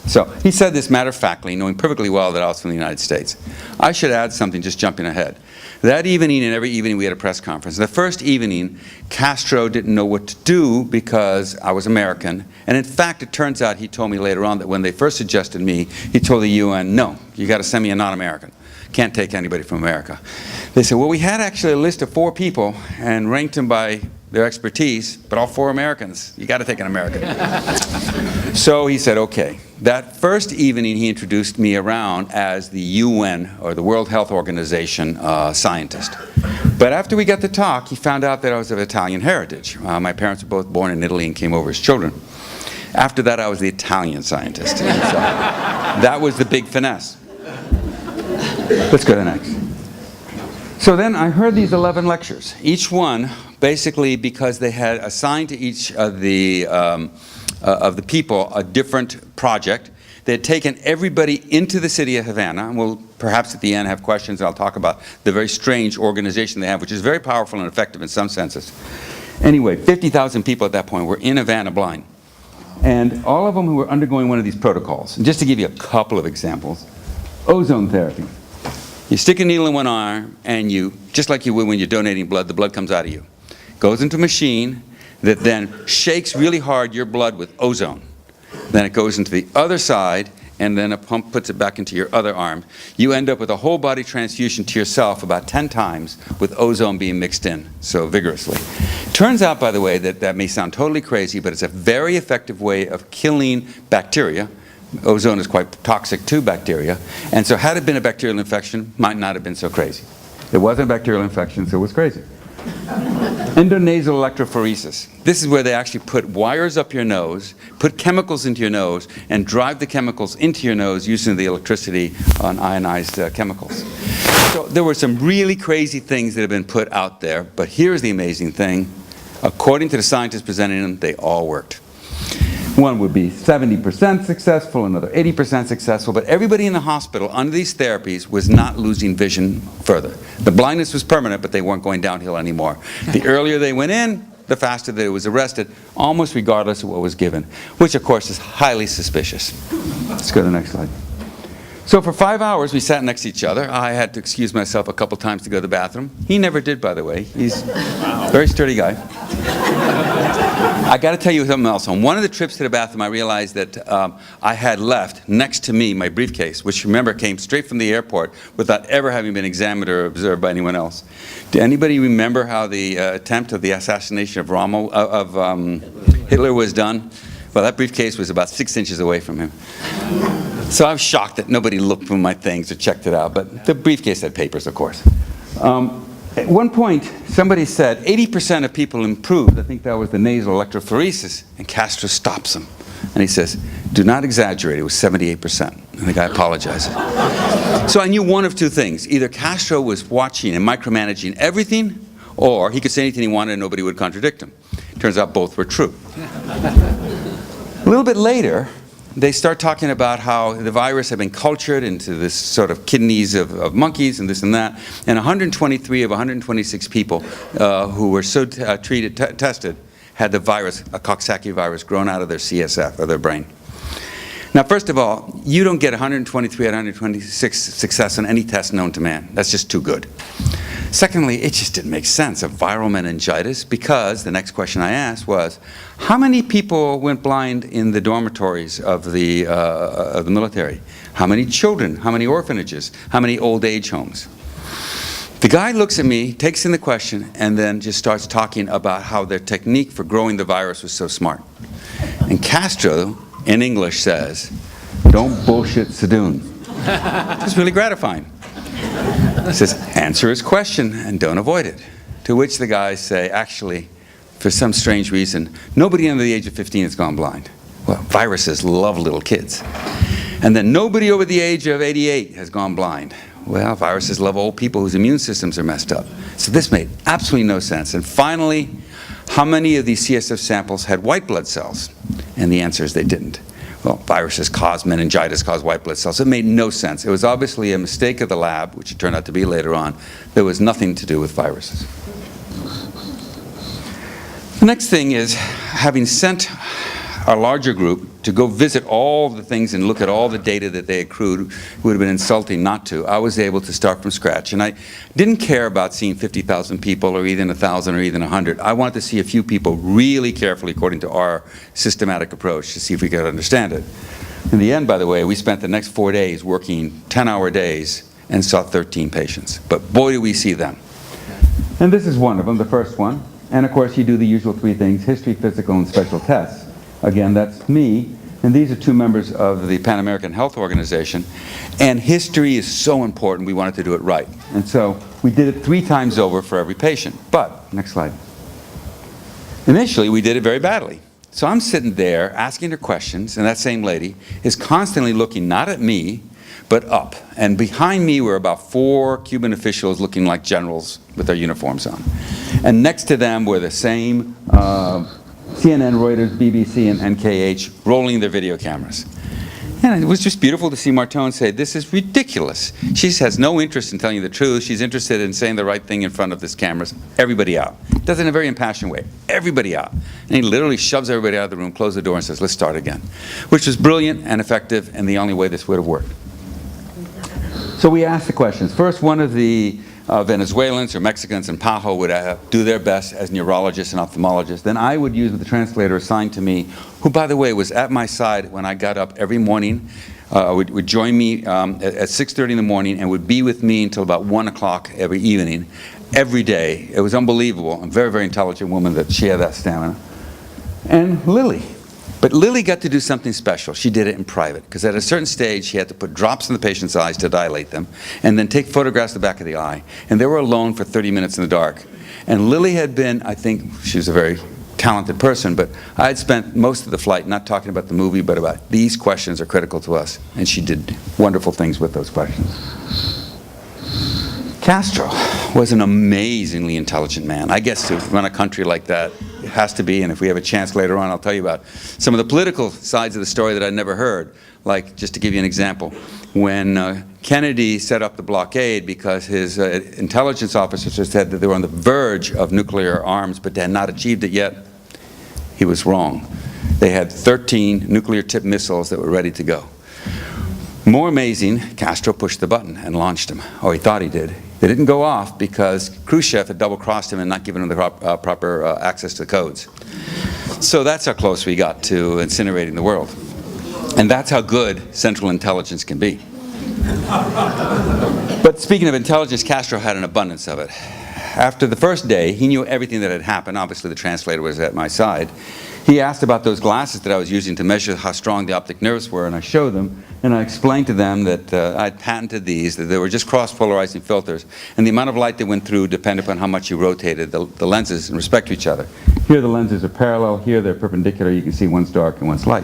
So he said this matter-of-factly, knowing perfectly well that I was from the United States. I should add something, just jumping ahead. That evening and every evening we had a press conference. The first evening, Castro didn't know what to do because I was American. And in fact, it turns out, he told me later on, that when they first suggested me, he told the UN, "No, you got to send me a non-American. Can't take anybody from America." They said, "Well, we had actually a list of 4 people and ranked them by their expertise, but all 4 Americans. You got to take an American." So he said, okay. That first evening, he introduced me around as the UN, or the World Health Organization, scientist. But after we got to talk, he found out that I was of Italian heritage. My parents were both born in Italy and came over as children. After that, I was the Italian scientist. So that was the big finesse. Let's go to the next. So then I heard these 11 lectures, each one basically because they had assigned to each of the people a different project. They had taken everybody into the city of Havana, and we'll perhaps at the end have questions. I'll talk about the very strange organization they have, which is very powerful and effective in some senses. Anyway, 50,000 people at that point were in Havana blind. And all of them who were undergoing one of these protocols. And just to give you a couple of examples, ozone therapy. You stick a needle in one arm, and you, just like you would when you're donating blood, the blood comes out of you. Goes into a machine that then shakes really hard your blood with ozone. Then it goes into the other side, and then a pump puts it back into your other arm. You end up with a whole body transfusion to yourself about 10 times with ozone being mixed in so vigorously. Turns out, by the way, that that may sound totally crazy, but it's a very effective way of killing bacteria. Ozone is quite toxic to bacteria. And so had it been a bacterial infection, might not have been so crazy. It wasn't a bacterial infection, so it was crazy. Endonasal electrophoresis. This is where they actually put wires up your nose, put chemicals into your nose, and drive the chemicals into your nose using the electricity on ionized chemicals. So there were some really crazy things that have been put out there, but here's the amazing thing. According to the scientists presenting them, they all worked. One would be 70% successful, another 80% successful, but everybody in the hospital under these therapies was not losing vision further. The blindness was permanent, but they weren't going downhill anymore. The earlier they went in, the faster that it was arrested, almost regardless of what was given, which of course is highly suspicious. Let's go to the next slide. So for 5 hours, we sat next to each other. I had to excuse myself a couple times to go to the bathroom. He never did, by the way. He's a very sturdy guy. I got to tell you something else. On one of the trips to the bathroom, I realized that I had left next to me my briefcase, which, remember, came straight from the airport without ever having been examined or observed by anyone else. Do anybody remember how the attempt of the assassination of Hitler was done? Well, that briefcase was about 6 inches away from him. So I was shocked that nobody looked through my things or checked it out, but the briefcase had papers, of course. At one point, somebody said 80% of people improved. I think that was the nasal electrophoresis, and Castro stops them. And he says, do not exaggerate, it was 78%. And the guy apologizes. So I knew one of two things. Either Castro was watching and micromanaging everything, or he could say anything he wanted and nobody would contradict him. Turns out both were true. A little bit later, they start talking about how the virus had been cultured into this sort of kidneys of monkeys and this and that. And 123 of 126 people who were so tested had the virus, a Coxsackie virus, grown out of their CSF, or their brain. Now, first of all, you don't get 123 out of 126 success on any test known to man. That's just too good. Secondly, it just didn't make sense, a viral meningitis, because the next question I asked was, how many people went blind in the dormitories of the military? How many children? How many orphanages? How many old age homes? The guy looks at me, takes in the question, and then just starts talking about how their technique for growing the virus was so smart. And Castro, in English, says, don't bullshit Sadoun. It's really gratifying. He says, answer his question and don't avoid it. To which the guys say, actually, for some strange reason, nobody under the age of 15 has gone blind. Well, viruses love little kids. And then nobody over the age of 88 has gone blind. Well, viruses love old people whose immune systems are messed up. So this made absolutely no sense. And finally, how many of these CSF samples had white blood cells? And the answer is they didn't. Well, viruses cause meningitis, cause white blood cells. It made no sense. It was obviously a mistake of the lab, which it turned out to be later on. There was nothing to do with viruses. The next thing is, having sent a larger group to go visit all the things and look at all the data that they accrued, it would have been insulting not to. I was able to start from scratch. And I didn't care about seeing 50,000 people or even 1,000 or even 100. I wanted to see a few people really carefully according to our systematic approach to see if we could understand it. In the end, by the way, we spent the next 4 days working 10-hour days and saw 13 patients. But boy, do we see them. And this is one of them, the first one. And of course, you do the usual three things: history, physical, and special tests. Again, that's me, and these are two members of the Pan American Health Organization. And history is so important, we wanted to do it right. And so we did it 3 times over for every patient. But, next slide. Initially, we did it very badly. So I'm sitting there asking her questions, and that same lady is constantly looking not at me, but up. And behind me were about 4 Cuban officials looking like generals with their uniforms on. And next to them were the same CNN, Reuters, BBC, and NKH rolling their video cameras. And it was just beautiful to see Martone say, this is ridiculous. She has no interest in telling you the truth. She's interested in saying the right thing in front of this cameras. Everybody out. Does it in a very impassioned way. Everybody out. And he literally shoves everybody out of the room, closes the door, and says, let's start again. Which was brilliant and effective, and the only way this would have worked. So we asked the questions. First, one of the Venezuelans or Mexicans in Pajo would do their best as neurologists and ophthalmologists. Then I would use the translator assigned to me, who, by the way, was at my side when I got up every morning, would join me at 6:30 in the morning and would be with me until about 1 o'clock every evening, every day. It was unbelievable. A very, very intelligent woman that she had that stamina. And Lily. But Lily got to do something special. She did it in private, because at a certain stage, she had to put drops in the patient's eyes to dilate them, and then take photographs of the back of the eye. And they were alone for 30 minutes in the dark. And Lily had been, I think, she was a very talented person, but I had spent most of the flight not talking about the movie, but about these questions are critical to us. And she did wonderful things with those questions. Castro was an amazingly intelligent man. I guess to run a country like that, it has to be, and if we have a chance later on, I'll tell you about some of the political sides of the story that I'd never heard. Like, just to give you an example, when Kennedy set up the blockade because his intelligence officers said that they were on the verge of nuclear arms but had not achieved it yet, he was wrong. They had 13 nuclear-tipped missiles that were ready to go. More amazing, Castro pushed the button and launched them. Or he thought he did. They didn't go off because Khrushchev had double-crossed him and not given him the proper access to the codes. So that's how close we got to incinerating the world. And that's how good Central Intelligence can be. But speaking of intelligence, Castro had an abundance of it. After the first day, he knew everything that had happened. Obviously, the translator was at my side. He asked about those glasses that I was using to measure how strong the optic nerves were, and I showed them, and I explained to them that I'd patented these, that they were just cross-polarizing filters, and the amount of light that went through depended upon how much you rotated the lenses in respect to each other. Here the lenses are parallel, here they're perpendicular, you can see one's dark and one's light.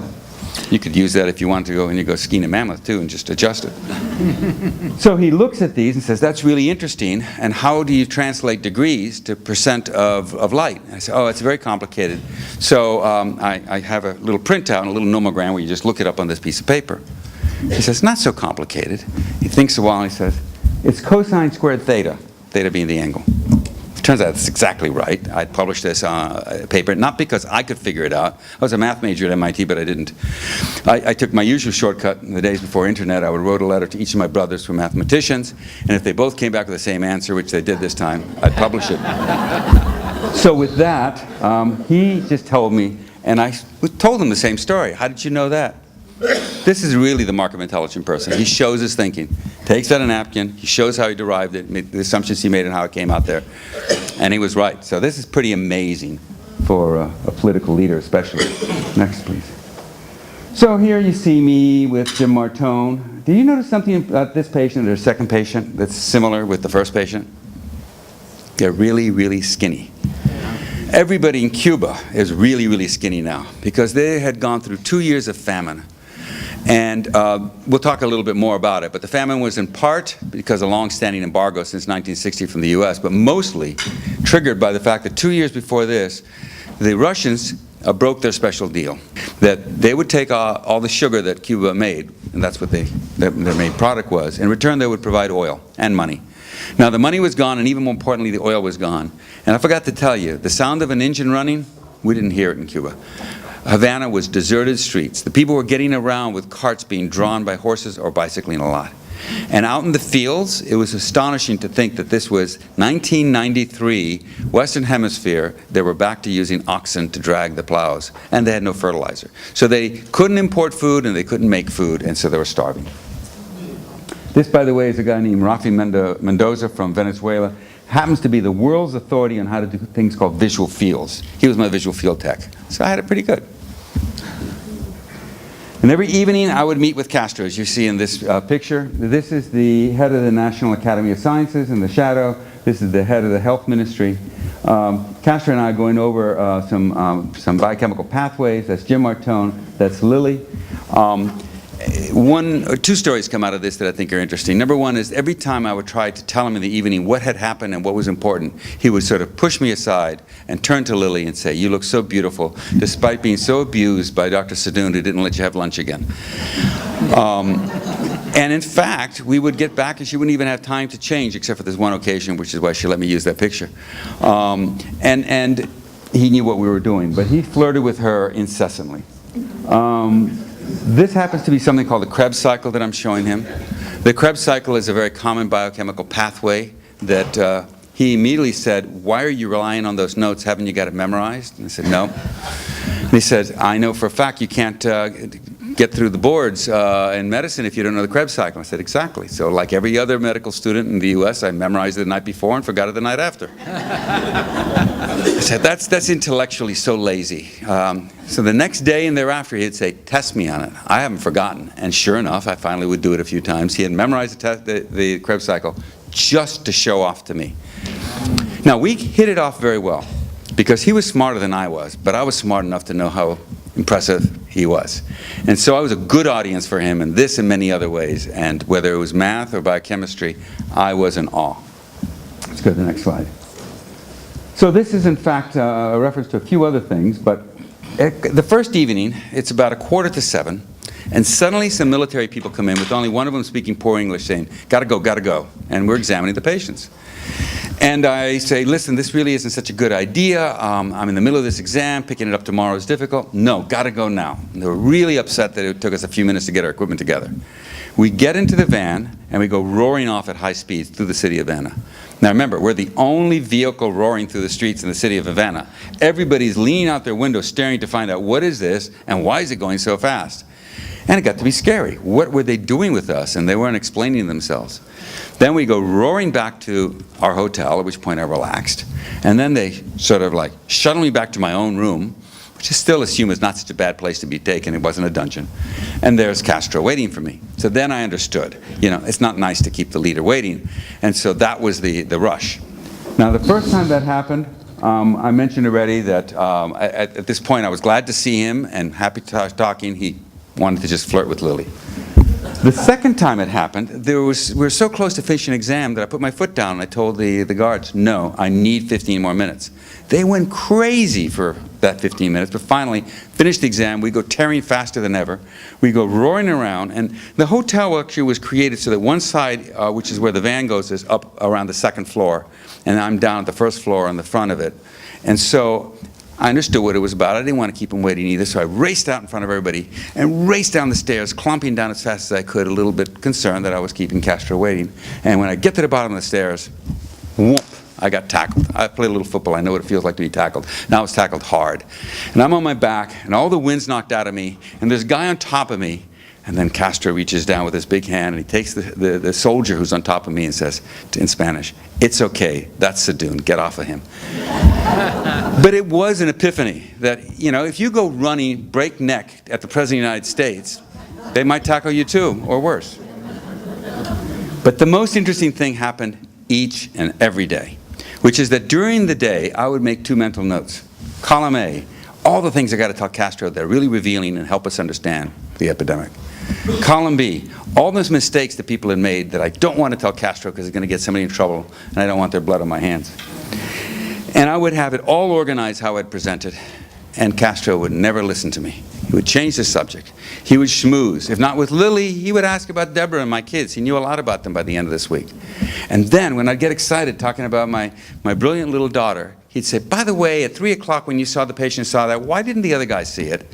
You could use that if you want to go and you go skiing in Mammoth too and just adjust it. So he looks at these and says, that's really interesting, and how do you translate degrees to percent of light? And I said, oh, it's very complicated. So I have a little printout and a little nomogram where you just look it up on this piece of paper. He says, it's not so complicated. He thinks a while and he says, it's cosine squared theta, theta being the angle. Turns out it's exactly right. I published this paper, not because I could figure it out. I was a math major at MIT, but I didn't. I took my usual shortcut in the days before internet. I would write a letter to each of my brothers who were mathematicians, and if they both came back with the same answer, which they did this time, I'd publish it. So with that, he just told me, and I told him the same story. How did you know that? This is really the mark of an intelligent person. He shows his thinking. Takes out a napkin, he shows how he derived it, the assumptions he made and how it came out there. And he was right. So this is pretty amazing for a political leader especially. Next, please. So here you see me with Jim Martone. Do you notice something about this patient or second patient that's similar with the first patient? They're really, really skinny. Everybody in Cuba is really, really skinny now because they had gone through 2 years of famine. And we'll talk a little bit more about it, but the famine was in part because of a long-standing embargo since 1960 from the US, but mostly triggered by the fact that 2 years before this, the Russians broke their special deal, that they would take all the sugar that Cuba made, and that's what their main product was. In return, they would provide oil and money. Now, the money was gone, and even more importantly, the oil was gone. And I forgot to tell you, the sound of an engine running, we didn't hear it in Cuba. Havana was deserted streets. The people were getting around with carts being drawn by horses or bicycling a lot. And out in the fields, it was astonishing to think that this was 1993, Western Hemisphere, they were back to using oxen to drag the plows, and they had no fertilizer. So they couldn't import food and they couldn't make food, and so they were starving. This, by the way, is a guy named Rafi Mendoza from Venezuela. Happens to be the world's authority on how to do things called visual fields. He was my visual field tech, so I had it pretty good. And every evening I would meet with Castro, as you see in this picture. This is the head of the National Academy of Sciences in the shadow. This is the head of the health ministry. Castro and I are going over some biochemical pathways. That's Jim Martone, that's Lily. One or two stories come out of this that I think are interesting. Number one is every time I would try to tell him in the evening what had happened and what was important, he would sort of push me aside and turn to Lily and say, you look so beautiful, despite being so abused by Dr. Sadoun, who didn't let you have lunch again. And in fact, we would get back and she wouldn't even have time to change, except for this one occasion, which is why she let me use that picture. And he knew what we were doing, but he flirted with her incessantly. This happens to be something called the Krebs cycle that I'm showing him. The Krebs cycle is a very common biochemical pathway that he immediately said, why are you relying on those notes? Haven't you got it memorized? And I said, no. And he said, I know for a fact you can't get through the boards in medicine if you don't know the Krebs cycle. I said, exactly. So like every other medical student in the US, I memorized it the night before and forgot it the night after. I said, that's intellectually so lazy. So the next day and thereafter, he'd say, test me on it. I haven't forgotten. And sure enough, I finally would do it a few times. He had memorized the Krebs cycle just to show off to me. Now, we hit it off very well because he was smarter than I was, but I was smart enough to know how impressive he was. And so I was a good audience for him in this and many other ways. And whether it was math or biochemistry, I was in awe. Let's go to the next slide. So this is in fact a reference to a few other things, but the first evening, it's about 6:45, and suddenly some military people come in with only one of them speaking poor English saying, gotta go, and we're examining the patients. And I say, listen, this really isn't such a good idea. I'm in the middle of this exam. Picking it up tomorrow is difficult. No, gotta go now. And they were really upset that it took us a few minutes to get our equipment together. We get into the van, and we go roaring off at high speeds through the city of Havana. Now remember, we're the only vehicle roaring through the streets in the city of Havana. Everybody's leaning out their window staring to find out what is this, and why is it going so fast? And it got to be scary. What were they doing with us? And they weren't explaining themselves. Then we go roaring back to our hotel, at which point I relaxed. And then they sort of like shuttle me back to my own room, which I still assume is not such a bad place to be taken. It wasn't a dungeon. And there's Castro waiting for me. So then I understood, it's not nice to keep the leader waiting. And so that was the rush. Now, the first time that happened, I mentioned already that at this point I was glad to see him and happy to talking. He wanted to just flirt with Lily. The second time it happened, we were so close to finishing an exam that I put my foot down and I told the guards, no, I need 15 more minutes. They went crazy for that 15 minutes, but finally finished the exam. We go tearing faster than ever. We go roaring around, and the hotel actually was created so that one side, which is where the van goes, is up around the second floor, and I'm down at the first floor on the front of it. And so I understood what it was about. I didn't want to keep him waiting either, so I raced out in front of everybody and raced down the stairs, clumping down as fast as I could, a little bit concerned that I was keeping Castro waiting. And when I get to the bottom of the stairs, whoop, I got tackled. I played a little football. I know what it feels like to be tackled. Now I was tackled hard. And I'm on my back, and all the wind's knocked out of me, and there's a guy on top of me. And then Castro reaches down with his big hand, and he takes the soldier who's on top of me and says in Spanish, "It's okay, that's Sadoun, get off of him." But it was an epiphany that, if you go running breakneck at the President of the United States, they might tackle you too, or worse. But the most interesting thing happened each and every day, which is that during the day, I would make two mental notes. Column A, all the things I got to tell Castro that are really revealing and help us understand the epidemic. Column B, all those mistakes that people had made that I don't want to tell Castro because it's going to get somebody in trouble and I don't want their blood on my hands. And I would have it all organized how I'd present it, and Castro would never listen to me. He would change the subject. He would schmooze. If not with Lily, he would ask about Deborah and my kids. He knew a lot about them by the end of this week. And then when I'd get excited talking about my brilliant little daughter, he'd say, by the way, at 3 o'clock when you saw the patient saw that, why didn't the other guy see it?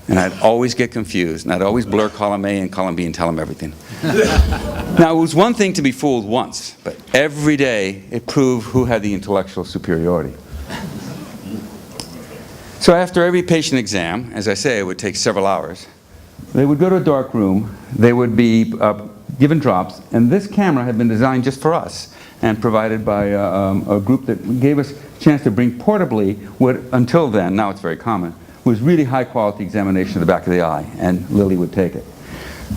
And I'd always get confused, and I'd always blur column A and column B and tell him everything. Now, it was one thing to be fooled once, but every day it proved who had the intellectual superiority. So after every patient exam, as I say, it would take several hours, they would go to a dark room, they would be given drops, and this camera had been designed just for us and provided by a group that gave us a chance to bring portably what, until then, now it's very common, was really high-quality examination of the back of the eye, and Lily would take it.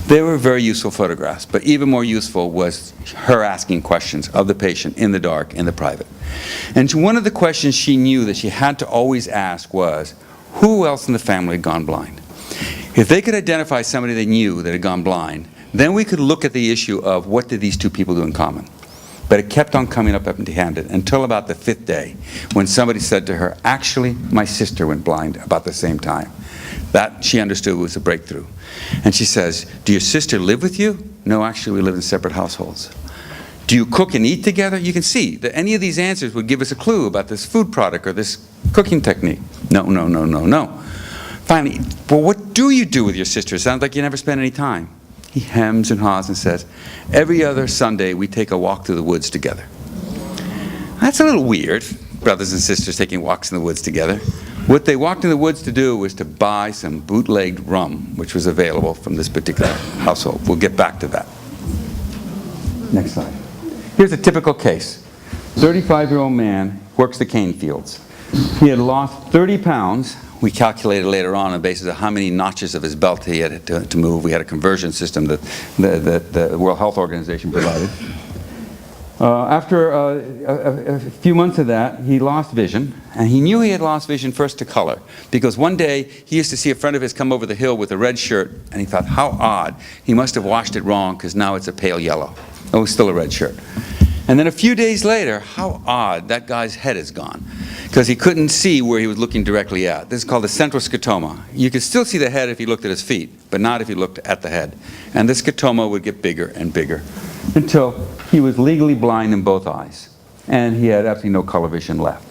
They were very useful photographs, but even more useful was her asking questions of the patient in the dark, in the private. And one of the questions she knew that she had to always ask was, who else in the family had gone blind? If they could identify somebody they knew that had gone blind, then we could look at the issue of what did these two people do in common. But it kept on coming up empty-handed until about the 5th day when somebody said to her, actually, my sister went blind about the same time. That, she understood, was a breakthrough. And she says, do your sister live with you? No, actually, we live in separate households. Do you cook and eat together? You can see that any of these answers would give us a clue about this food product or this cooking technique. No, no, no, no, no. Finally, well, what do you do with your sister? It sounds like you never spend any time. He hems and haws and says, every other Sunday we take a walk through the woods together. That's a little weird, brothers and sisters taking walks in the woods together. What they walked in the woods to do was to buy some bootlegged rum, which was available from this particular household. We'll get back to that. Next slide. Here's a typical case. 35-year-old man works the cane fields. He had lost 30 pounds. We calculated later on the basis of how many notches of his belt he had to move. We had a conversion system that the World Health Organization provided. After a few months of that, he lost vision, and he knew he had lost vision first to color, because one day he used to see a friend of his come over the hill with a red shirt, and he thought, how odd, he must have washed it wrong because now it's a pale yellow. It was still a red shirt. And then a few days later, how odd, that guy's head is gone, because he couldn't see where he was looking directly at. This is called a central scotoma. You could still see the head if you looked at his feet, but not if you looked at the head. And the scotoma would get bigger and bigger until he was legally blind in both eyes, and he had absolutely no color vision left.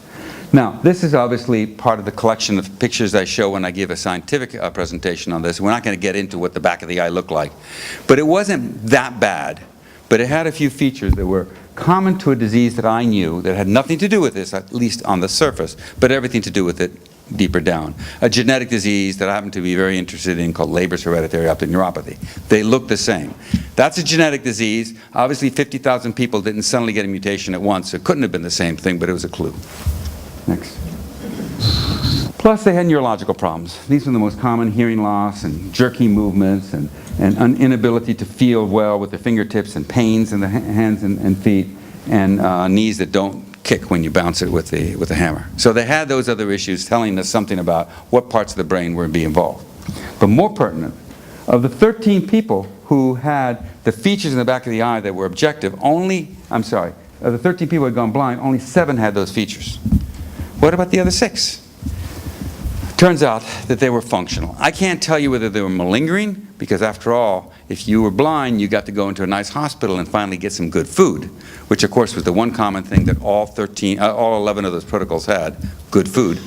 Now, this is obviously part of the collection of pictures I show when I give a scientific presentation on this. We're not going to get into what the back of the eye looked like. But it wasn't that bad. But it had a few features that were common to a disease that I knew that had nothing to do with this, at least on the surface, but everything to do with it deeper down. A genetic disease that I happen to be very interested in called Leber's hereditary optic neuropathy. They look the same. That's a genetic disease. Obviously, 50,000 people didn't suddenly get a mutation at once. It couldn't have been the same thing, but it was a clue. Next. Plus, they had neurological problems. These were the most common: hearing loss and jerky movements and an inability to feel well with the fingertips and pains in the hands and feet and knees that don't kick when you bounce it with a hammer. So they had those other issues telling us something about what parts of the brain were being involved. But more pertinent, of the 13 people who had the features in the back of the eye that were objective, of the 13 people who had gone blind, only 7 had those features. What about the other 6? Turns out that they were functional. I can't tell you whether they were malingering, because after all, if you were blind, you got to go into a nice hospital and finally get some good food, which of course was the one common thing that all 11 of those protocols had: good food.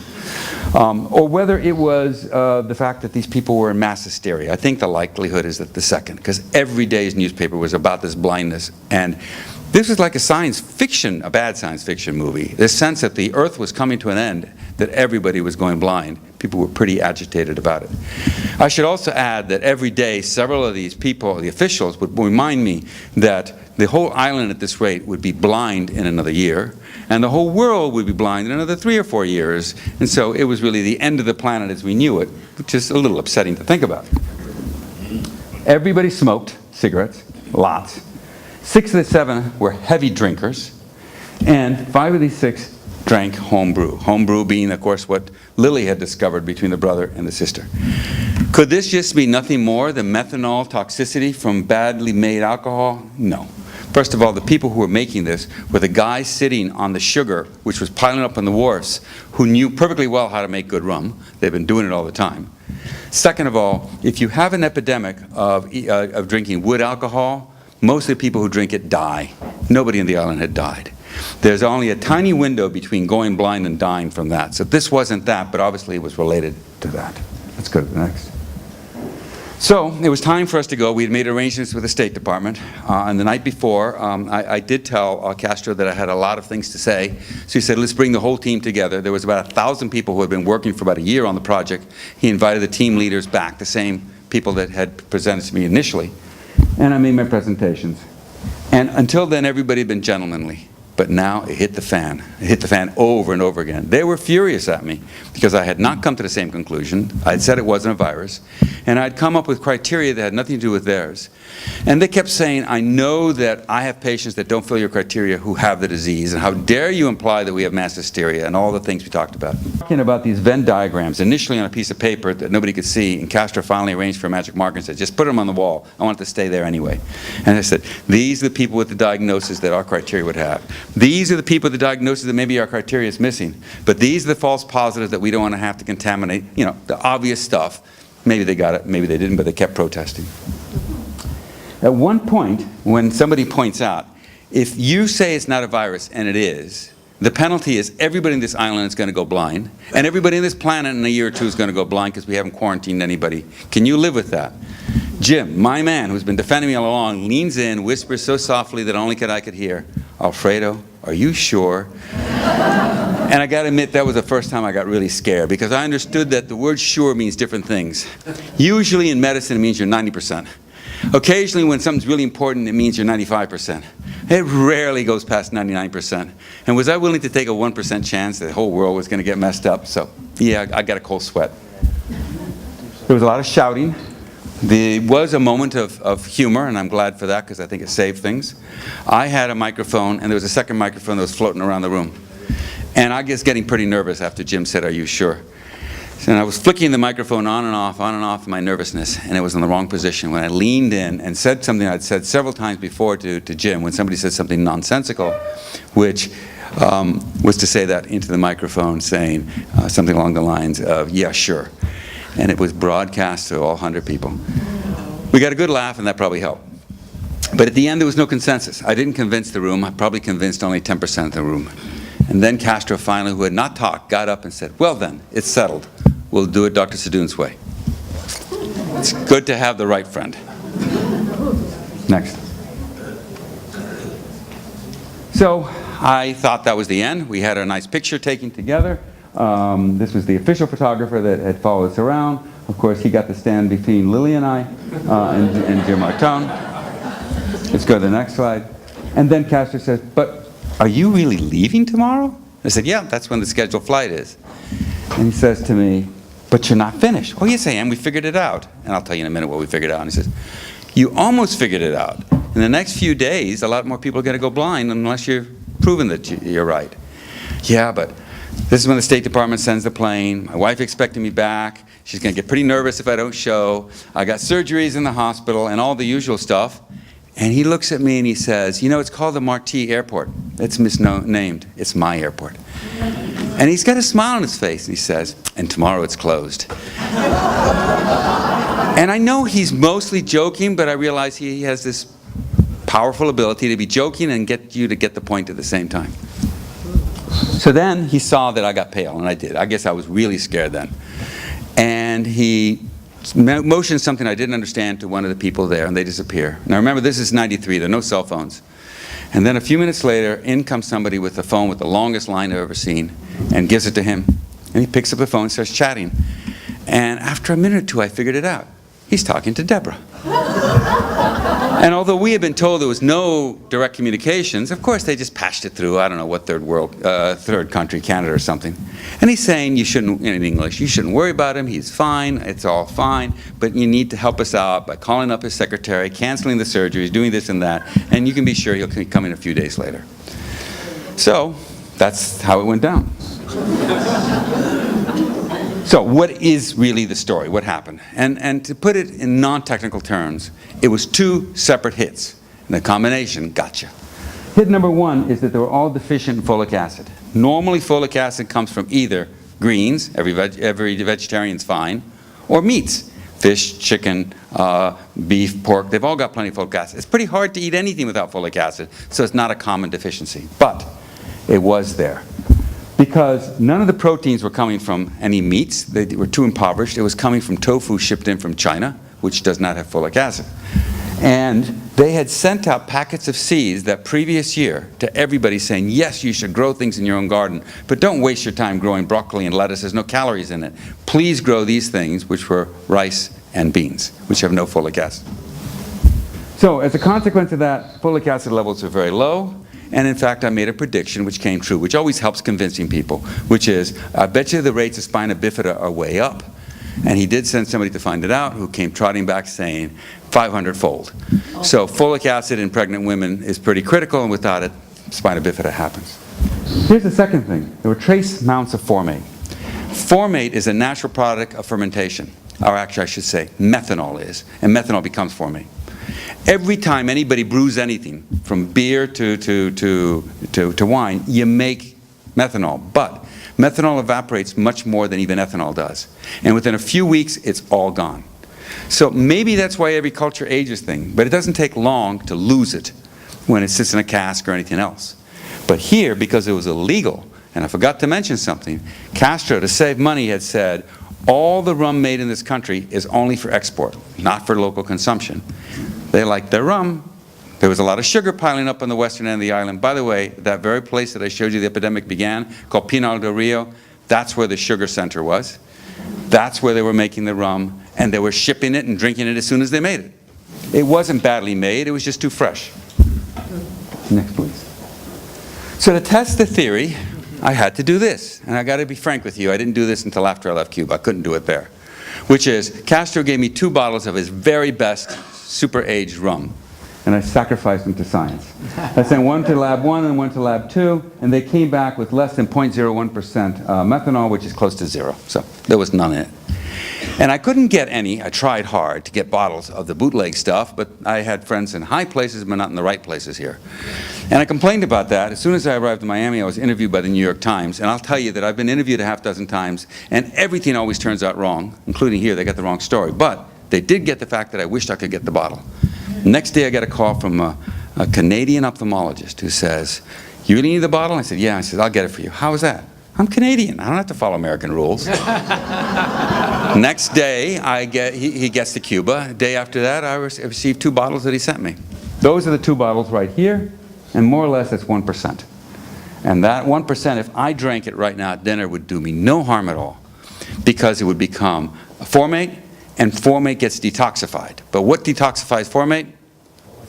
Or whether it was the fact that these people were in mass hysteria. I think the likelihood is that the second, because every day's newspaper was about this blindness. And this was like a science fiction, a bad science fiction movie. This sense that the earth was coming to an end, that everybody was going blind. People were pretty agitated about it. I should also add that every day, several of these people, the officials, would remind me that the whole island at this rate would be blind in another year, and the whole world would be blind in another 3 or 4 years. And so it was really the end of the planet as we knew it, which is a little upsetting to think about. Everybody smoked cigarettes, lots. 6 of the 7 were heavy drinkers, and 5 of these 6 drank home brew. Home brew being, of course, what Lily had discovered between the brother and the sister. Could this just be nothing more than methanol toxicity from badly made alcohol? No. First of all, the people who were making this were the guys sitting on the sugar, which was piling up on the wharfs, who knew perfectly well how to make good rum. They've been doing it all the time. Second of all, if you have an epidemic of drinking wood alcohol, most of the people who drink it die. Nobody on the island had died. There's only a tiny window between going blind and dying from that. So this wasn't that, but obviously it was related to that. Let's go to the next. So it was time for us to go. We had made arrangements with the State Department. And the night before, I did tell Castro that I had a lot of things to say. So he said, let's bring the whole team together. There was about 1,000 people who had been working for about a year on the project. He invited the team leaders back, the same people that had presented to me initially. And I made my presentations. And until then, everybody had been gentlemanly. But now it hit the fan. It hit the fan over and over again. They were furious at me because I had not come to the same conclusion. I had said it wasn't a virus. And I'd come up with criteria that had nothing to do with theirs. And they kept saying, I know that I have patients that don't fill your criteria who have the disease, and how dare you imply that we have mass hysteria, and all the things we talked about. Talking about these Venn diagrams, initially on a piece of paper that nobody could see, and Castro finally arranged for a magic marker and said, just put them on the wall. I want it to stay there anyway. And I said, these are the people with the diagnosis that our criteria would have. These are the people with the diagnosis that maybe our criteria is missing. But these are the false positives that we don't want to have to contaminate, you know, the obvious stuff. Maybe they got it, maybe they didn't, but they kept protesting. At one point, when somebody points out, if you say it's not a virus, and it is, the penalty is everybody in this island is going to go blind, and everybody on this planet in a year or two is going to go blind because we haven't quarantined anybody. Can you live with that? Jim, my man, who's been defending me all along, leans in, whispers so softly that only I could hear, Alfredo, are you sure? And I got to admit, that was the first time I got really scared, because I understood that the word sure means different things. Usually in medicine, it means you're 90%. Occasionally, when something's really important, it means you're 95%. It rarely goes past 99%. And was I willing to take a 1% chance that the whole world was going to get messed up? So, yeah, I got a cold sweat. There was a lot of shouting. There was a moment of humor, and I'm glad for that, because I think it saved things. I had a microphone, and there was a second microphone that was floating around the room. And I was getting pretty nervous after Jim said, are you sure? And I was flicking the microphone on and off in my nervousness, and it was in the wrong position. When I leaned in and said something I'd said several times before to Jim, when somebody said something nonsensical, which was to say that into the microphone, saying something along the lines of, yeah, sure. And it was broadcast to all 100 people. We got a good laugh, and that probably helped. But at the end, there was no consensus. I didn't convince the room. I probably convinced only 10% of the room. And then Castro finally, who had not talked, got up and said, well then, it's settled. We'll do it Dr. Sadoun's way. It's good to have the right friend. Next. So I thought that was the end. We had a nice picture taken together. This was the official photographer that had followed us around. Of course, he got to stand between Lily and I and Jim Martone. Let's go to the next slide. And then Castro says, but are you really leaving tomorrow? I said, yeah, that's when the scheduled flight is. And he says to me, but you're not finished. Oh, yes, I am. We figured it out. And I'll tell you in a minute what we figured out. And he says, you almost figured it out. In the next few days, a lot more people are going to go blind unless you're proven that you're right. Yeah, but this is when the State Department sends the plane. My wife expecting me back. She's going to get pretty nervous if I don't show. I got surgeries in the hospital and all the usual stuff. And he looks at me and he says, you know, it's called the Marti Airport. It's misnamed. It's my airport. And he's got a smile on his face, and he says, and tomorrow it's closed. And I know he's mostly joking, but I realize he has this powerful ability to be joking and get you to get the point at the same time. So then he saw that I got pale, and I did. I guess I was really scared then. And he motioned something I didn't understand to one of the people there, and they disappear. Now remember, this is '93. There are no cell phones. And then a few minutes later, in comes somebody with a phone with the longest line I've ever seen, and gives it to him. And he picks up the phone and starts chatting. And after a minute or two, I figured it out. He's talking to Deborah. And although we had been told there was no direct communications, of course they just patched it through, I don't know what third country, Canada or something. And he's saying, you shouldn't, in English, you shouldn't worry about him, he's fine, it's all fine, but you need to help us out by calling up his secretary, canceling the surgeries, doing this and that, and you can be sure he'll come in a few days later. So, that's how it went down. So what is really the story? What happened? And to put it in non-technical terms, it was two separate hits. And the combination got you. Hit number one is that they were all deficient in folic acid. Normally folic acid comes from either greens, every vegetarian's fine, or meats. Fish, chicken, beef, pork, they've all got plenty of folic acid. It's pretty hard to eat anything without folic acid, so it's not a common deficiency. But it was there. Because none of the proteins were coming from any meats. They were too impoverished. It was coming from tofu shipped in from China, which does not have folic acid. And they had sent out packets of seeds that previous year to everybody saying, yes, you should grow things in your own garden, but don't waste your time growing broccoli and lettuce. There's no calories in it. Please grow these things, which were rice and beans, which have no folic acid. So as a consequence of that, folic acid levels are very low. And in fact, I made a prediction which came true, which always helps convincing people, which is, I bet you the rates of spina bifida are way up. And he did send somebody to find it out who came trotting back saying 500-fold. So folic acid in pregnant women is pretty critical, and without it, spina bifida happens. Here's the second thing. There were trace amounts of formate. Formate is a natural product of fermentation. Or actually, I should say, methanol is. And methanol becomes formate. Every time anybody brews anything, from beer to wine, you make methanol. But methanol evaporates much more than even ethanol does. And within a few weeks, it's all gone. So maybe that's why every culture ages thing. But it doesn't take long to lose it when it sits in a cask or anything else. But here, because it was illegal, and I forgot to mention something, Castro, to save money, had said, all the rum made in this country is only for export, not for local consumption. They liked their rum. There was a lot of sugar piling up on the western end of the island. By the way, that very place that I showed you the epidemic began, called Pinal del Rio, that's where the sugar center was. That's where they were making the rum, and they were shipping it and drinking it as soon as they made it. It wasn't badly made, it was just too fresh. Next, please. So to test the theory, I had to do this. And I got to be frank with you, I didn't do this until after I left Cuba. I couldn't do it there. Which is, Castro gave me 2 bottles of his very best super aged rum, and I sacrificed them to science. I sent one to lab 1 and one to lab 2, and they came back with less than 0.01% methanol, which is close to 0. So There was none in it. And I couldn't get any. I tried hard to get bottles of the bootleg stuff, but I had friends in high places, but not in the right places here. And I complained about that. As soon as I arrived in Miami, I was interviewed by the New York Times, and I'll tell you that I've been interviewed a half dozen times, and everything always turns out wrong, including here, they got the wrong story. But they did get the fact that I wished I could get the bottle. Next day, I got a call from a Canadian ophthalmologist who says, "You really need the bottle?" I said, "Yeah." I said, "I'll get it for you." "How is that?" "I'm Canadian. I don't have to follow American rules." Next day, he gets to Cuba. The day after that, I received 2 bottles that he sent me. Those are the 2 bottles right here, and more or less that's 1%. And that 1%, if I drank it right now at dinner, would do me no harm at all, because it would become a formate, and formate gets detoxified. But what detoxifies formate?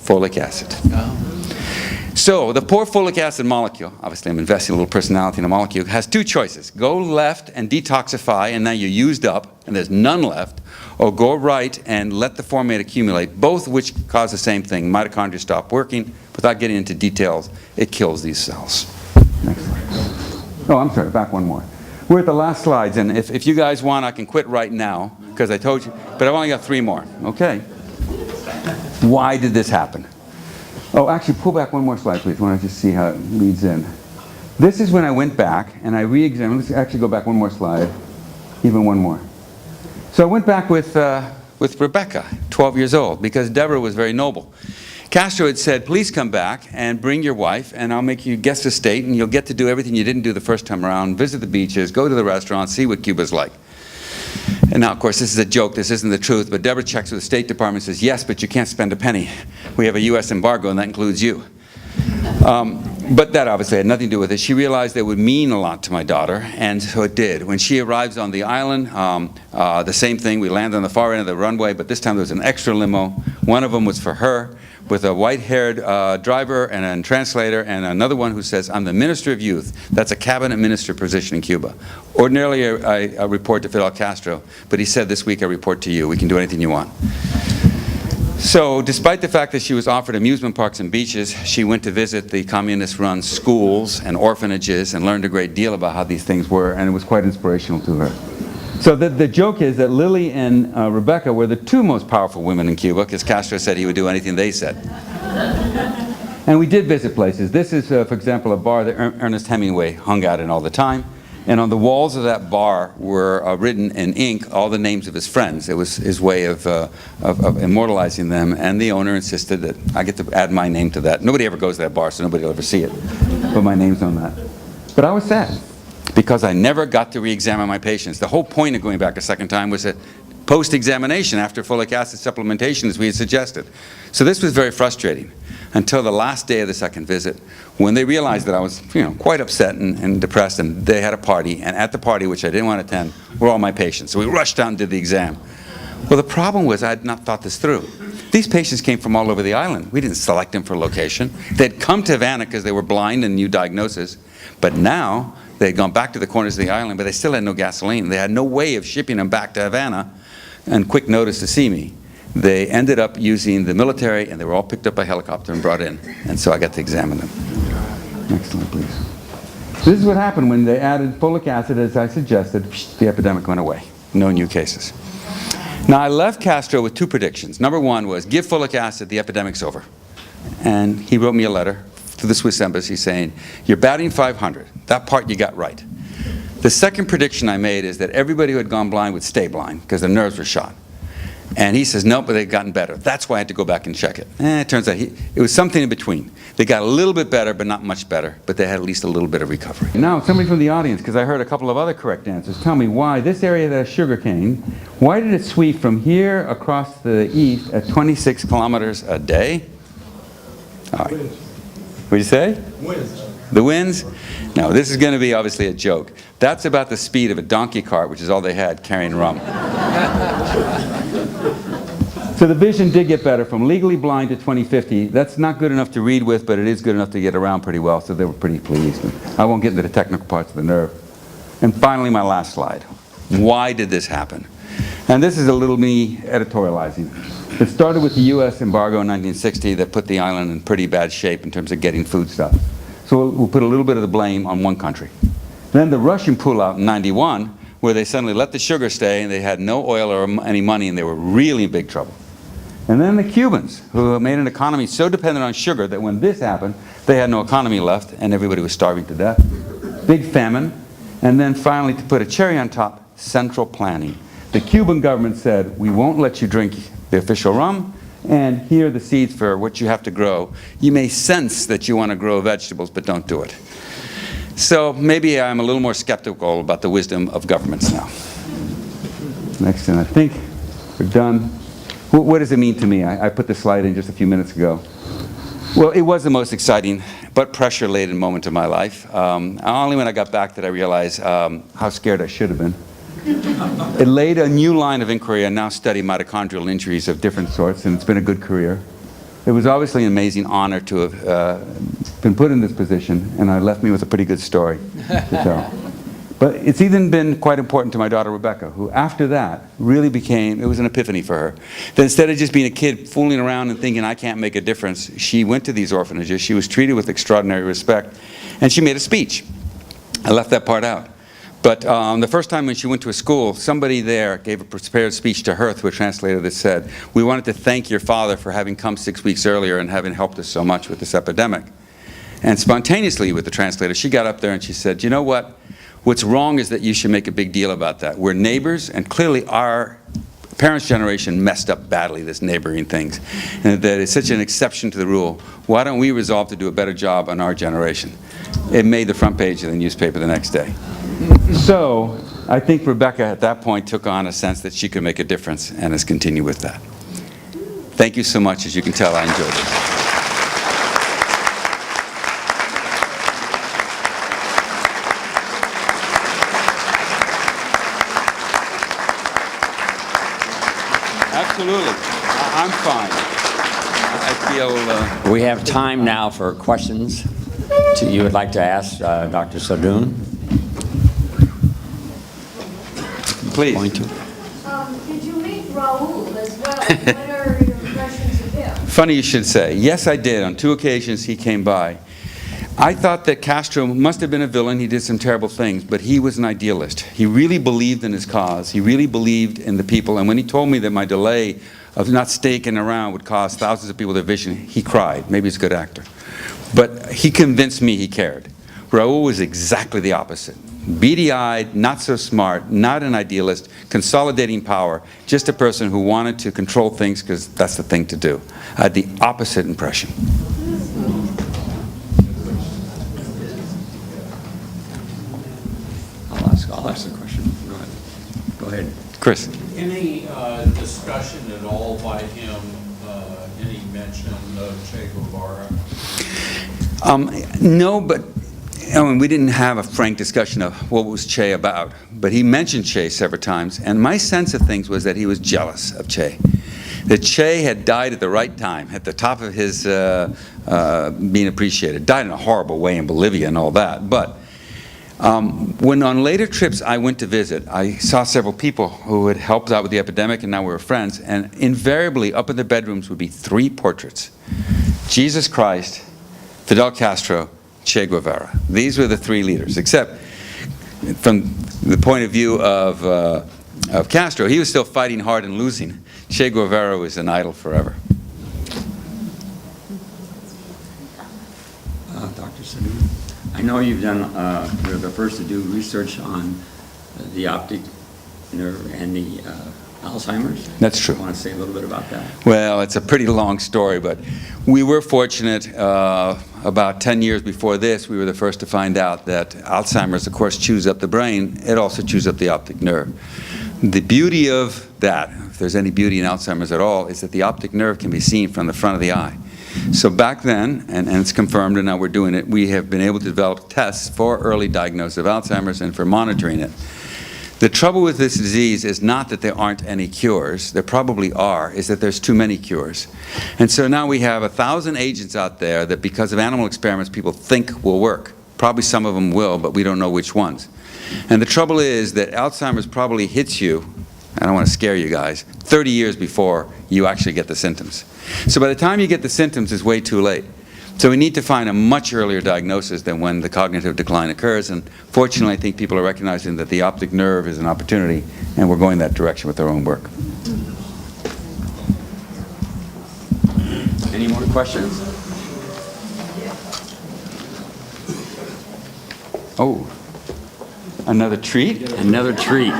Folic acid. So the poor folic acid molecule, obviously I'm investing a little personality in a molecule, has 2 choices. Go left and detoxify, and now you're used up, and there's none left, or go right and let the formate accumulate, both of which cause the same thing. Mitochondria stop working. Without getting into details, it kills these cells. Next slide. Oh, I'm sorry, back one more. We're at the last slides, and if you guys want, I can quit right now, because I told you, but I've only got 3 more. Okay. Why did this happen? Oh, actually, pull back one more slide, please. I want to just see how it leads in. This is when I went back and I re-examined. Let's actually go back one more slide, even one more. So I went back with Rebecca, 12 years old, because Deborah was very noble. Castro had said, "Please come back and bring your wife, and I'll make you guest of state, and you'll get to do everything you didn't do the first time around, visit the beaches, go to the restaurants, see what Cuba's like." And now, of course, this is a joke. This isn't the truth. But Deborah checks with the State Department and says, "Yes, but you can't spend a penny. We have a U.S. embargo, and that includes you." But that obviously had nothing to do with it. She realized it would mean a lot to my daughter, and so it did. When she arrives on the island, the same thing. We land on the far end of the runway, but this time there was an extra limo. One of them was for her, with a white-haired driver and a translator, and another one who says, "I'm the Minister of Youth." That's a cabinet minister position in Cuba. Ordinarily, I report to Fidel Castro, but he said, "This week I report to you. We can do anything you want." So, despite the fact that she was offered amusement parks and beaches, she went to visit the communist-run schools and orphanages and learned a great deal about how these things were, and it was quite inspirational to her. So the joke is that Lily and Rebecca were the 2 most powerful women in Cuba, because Castro said he would do anything they said. And we did visit places. This is, for example, a bar that Ernest Hemingway hung out in all the time. And on the walls of that bar were written in ink all the names of his friends. It was his way of immortalizing them. And the owner insisted that I get to add my name to that. Nobody ever goes to that bar, so nobody will ever see it. But my name's on that. But I was sad, because I never got to re-examine my patients. The whole point of going back a second time was that post-examination after folic acid supplementation, as we had suggested. So this was very frustrating until the last day of the second visit, when they realized that I was, quite upset and depressed, and they had a party, and at the party, which I didn't want to attend, were all my patients. So we rushed out and did the exam. Well, the problem was I had not thought this through. These patients came from all over the island. We didn't select them for location. They'd come to Havana because they were blind and new diagnosis, but now they had gone back to the corners of the island, but they still had no gasoline. They had no way of shipping them back to Havana and quick notice to see me. They ended up using the military, and they were all picked up by helicopter and brought in. And so I got to examine them. Next slide, please. This is what happened when they added folic acid, as I suggested. The epidemic went away. No new cases. Now, I left Castro with 2 predictions. Number 1 was, give folic acid, the epidemic's over. And he wrote me a letter to the Swiss embassy saying, "You're batting 500. That part you got right." The second prediction I made is that everybody who had gone blind would stay blind because their nerves were shot. And he says, "No, but they've gotten better." That's why I had to go back and check it. It turns out it was something in between. They got a little bit better, but not much better. But they had at least a little bit of recovery. Now, somebody from the audience, because I heard a couple of other correct answers, tell me why this area that has sugarcane, why did it sweep from here across the east at 26 kilometers a day? All right. What did you say? Winds. The winds? No, this is going to be obviously a joke. That's about the speed of a donkey cart, which is all they had, carrying rum. So the vision did get better from legally blind to 20/50. That's not good enough to read with, but it is good enough to get around pretty well, so they were pretty pleased. I won't get into the technical parts of the nerve. And finally, my last slide. Why did this happen? And this is a little me editorializing. It started with the U.S. embargo in 1960 that put the island in pretty bad shape in terms of getting foodstuffs. So we'll put a little bit of the blame on one country. Then the Russian pullout in '91 where they suddenly let the sugar stay and they had no oil or any money and they were really in big trouble. And then the Cubans, who made an economy so dependent on sugar that when this happened, they had no economy left and everybody was starving to death. Big famine. And then finally, to put a cherry on top, central planning. The Cuban government said, we won't let you drink the official rum, and here are the seeds for what you have to grow. You may sense that you want to grow vegetables, but don't do it. So maybe I'm a little more skeptical about the wisdom of governments now. Next, and I think we're done. What does it mean to me? I put this slide in just a few minutes ago. Well, it was the most exciting but pressure-laden moment of my life. Only when I got back did I realize how scared I should have been. It laid a new line of inquiry. I now study mitochondrial injuries of different sorts, and it's been a good career. It was obviously an amazing honor to have been put in this position, and it left me with a pretty good story to tell. But it's even been quite important to my daughter Rebecca, who after that really became, it was an epiphany for her. That instead of just being a kid fooling around and thinking I can't make a difference, she went to these orphanages, she was treated with extraordinary respect, and she made a speech. I left that part out. But the first time when she went to a school, somebody there gave a prepared speech to her through a translator that said, we wanted to thank your father for having come 6 weeks earlier and having helped us so much with this epidemic. And spontaneously with the translator, she got up there and she said, you know what? What's wrong is that you should make a big deal about that. We're neighbors, and clearly our parents' generation messed up badly, this neighboring things. And that it's such an exception to the rule. Why don't we resolve to do a better job on our generation? It made the front page of the newspaper the next day. So I think Rebecca at that point took on a sense that she could make a difference and has continued with that. Thank you so much. As you can tell, I enjoyed it. Absolutely. I'm fine. I feel... We have time now for questions you would like to ask Dr. Sadoun. Please. Did you meet Raul as well? What are your impressions of him? Funny you should say. Yes, I did. On 2 occasions he came by. I thought that Castro must have been a villain. He did some terrible things, but he was an idealist. He really believed in his cause. He really believed in the people. And when he told me that my delay of not staking around would cause thousands of people their vision, he cried. Maybe he's a good actor. But he convinced me he cared. Raul was exactly the opposite. Beady-eyed, not so smart, not an idealist, consolidating power, just a person who wanted to control things because that's the thing to do. I had the opposite impression. I'll ask the question. Go ahead. Chris. Any discussion at all by him, any mention of Che Guevara? No, but I mean, we didn't have a frank discussion of what was Che about. But he mentioned Che several times, and my sense of things was that he was jealous of Che. That Che had died at the right time, at the top of his being appreciated. Died in a horrible way in Bolivia and all that. But when on later trips I went to visit, I saw several people who had helped out with the epidemic and now we were friends, and invariably up in the bedrooms would be 3 portraits. Jesus Christ, Fidel Castro, Che Guevara. These were the 3 leaders, except from the point of view of Castro, he was still fighting hard and losing. Che Guevara was an idol forever. Dr. Sadoun, I know you've done, you're the first to do research on the optic nerve and the Alzheimer's. That's true. I want to say a little bit about that. Well, it's a pretty long story, but we were fortunate. About 10 years before this, we were the first to find out that Alzheimer's, of course, chews up the brain. It also chews up the optic nerve. The beauty of that, if there's any beauty in Alzheimer's at all, is that the optic nerve can be seen from the front of the eye. So back then, and it's confirmed, and now we're doing it, we have been able to develop tests for early diagnosis of Alzheimer's and for monitoring it. The trouble with this disease is not that there aren't any cures. There probably are. Is that there's too many cures. And so now we have 1,000 agents out there that because of animal experiments people think will work. Probably some of them will, but we don't know which ones. And the trouble is that Alzheimer's probably hits you, I don't want to scare you guys, 30 years before you actually get the symptoms. So by the time you get the symptoms, it's way too late. So we need to find a much earlier diagnosis than when the cognitive decline occurs, and fortunately I think people are recognizing that the optic nerve is an opportunity, and we're going that direction with our own work. Any more questions? Oh, another treat? Another treat.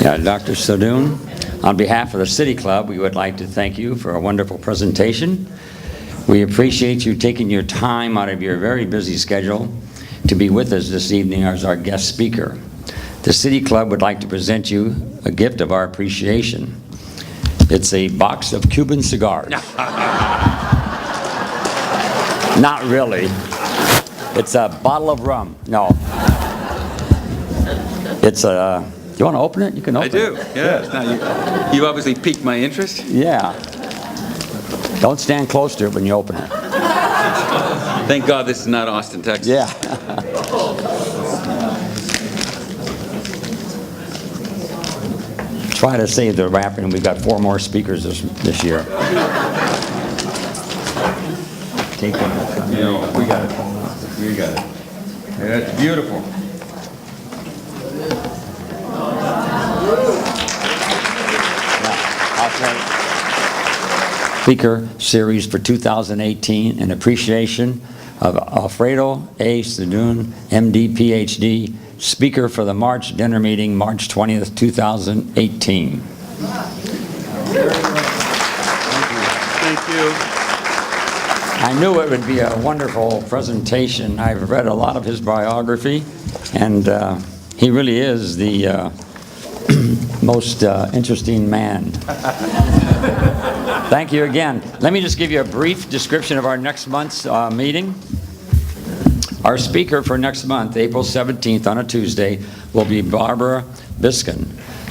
Yeah, Dr. Sadoun, on behalf of the City Club, we would like to thank you for a wonderful presentation. We appreciate you taking your time out of your very busy schedule to be with us this evening as our guest speaker. The City Club would like to present you a gift of our appreciation. It's a box of Cuban cigars. Not really. It's a bottle of rum. No. It's a... You want to open it? You can open it. I do, yes. Now you obviously piqued my interest. Yeah. Don't stand close to it when you open it. Thank God this is not Austin, Texas. Yeah. Try to save the wrapping. We've got 4 more speakers this year. Take it. No, we got it. We got it. That's beautiful. Speaker series for 2018 in appreciation of Alfredo A. Sadoun, MD, PhD, speaker for the March dinner meeting, March 20th, 2018. Thank you. I knew it would be a wonderful presentation. I've read a lot of his biography, and he really is the most interesting man. Thank you again. Let me just give you a brief description of our next month's meeting. Our speaker for next month, April 17th on a Tuesday, will be Barbara Biskin,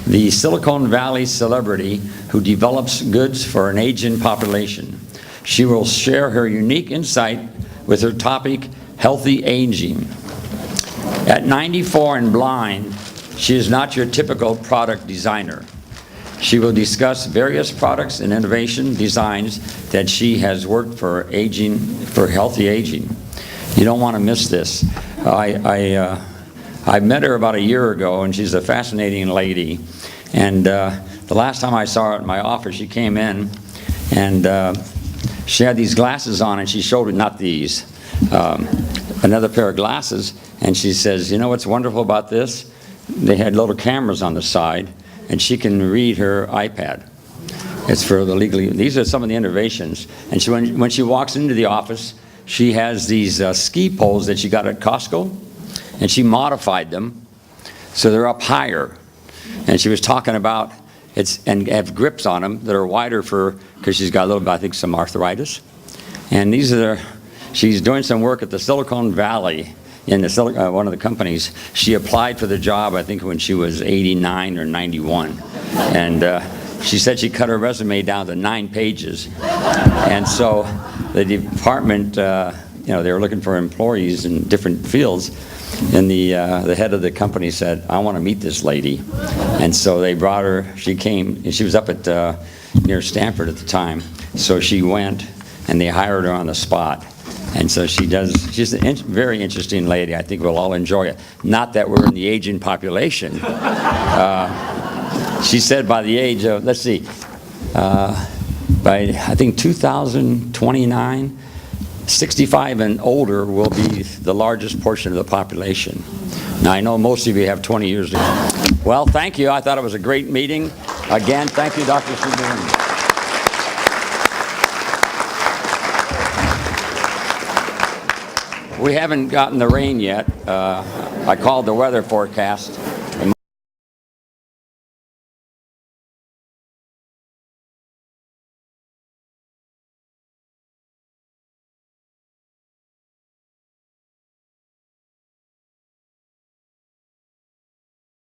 the Silicon Valley celebrity who develops goods for an aging population. She will share her unique insight with her topic, healthy aging. At 94 and blind, she is not your typical product designer. She will discuss various products and innovation designs that she has worked for healthy aging. You don't want to miss this. I met her about a year ago, and she's a fascinating lady. And the last time I saw her at my office, she came in, and she had these glasses on, and she showed me, not these, another pair of glasses, and she says, you know what's wonderful about this? They had little cameras on the side, and she can read her iPad. It's for the legally, these are some of the innovations. And she, when she walks into the office, she has these ski poles that she got at Costco, and she modified them so they're up higher. And she was talking about and have grips on them that are wider because she's got a little bit, I think, some arthritis. And these are, she's doing some work at the Silicon Valley in the one of the companies. She applied for the job, I think, when she was 89 or 91. And she said she cut her resume down to 9 pages. And so the department, they were looking for employees in different fields. And the head of the company said, I want to meet this lady. And so they brought her, she came, and she was up at near Stanford at the time. So she went, and they hired her on the spot. And so she's a very interesting lady. I think we'll all enjoy it. Not that we're in the aging population. She said by the age of, let's see, by I think 2029, 65 and older will be the largest portion of the population. Now, I know most of you have 20 years to go. Well, thank you. I thought it was a great meeting. Again, thank you, Dr. Sadoun. We haven't gotten the rain yet. I called the weather forecast.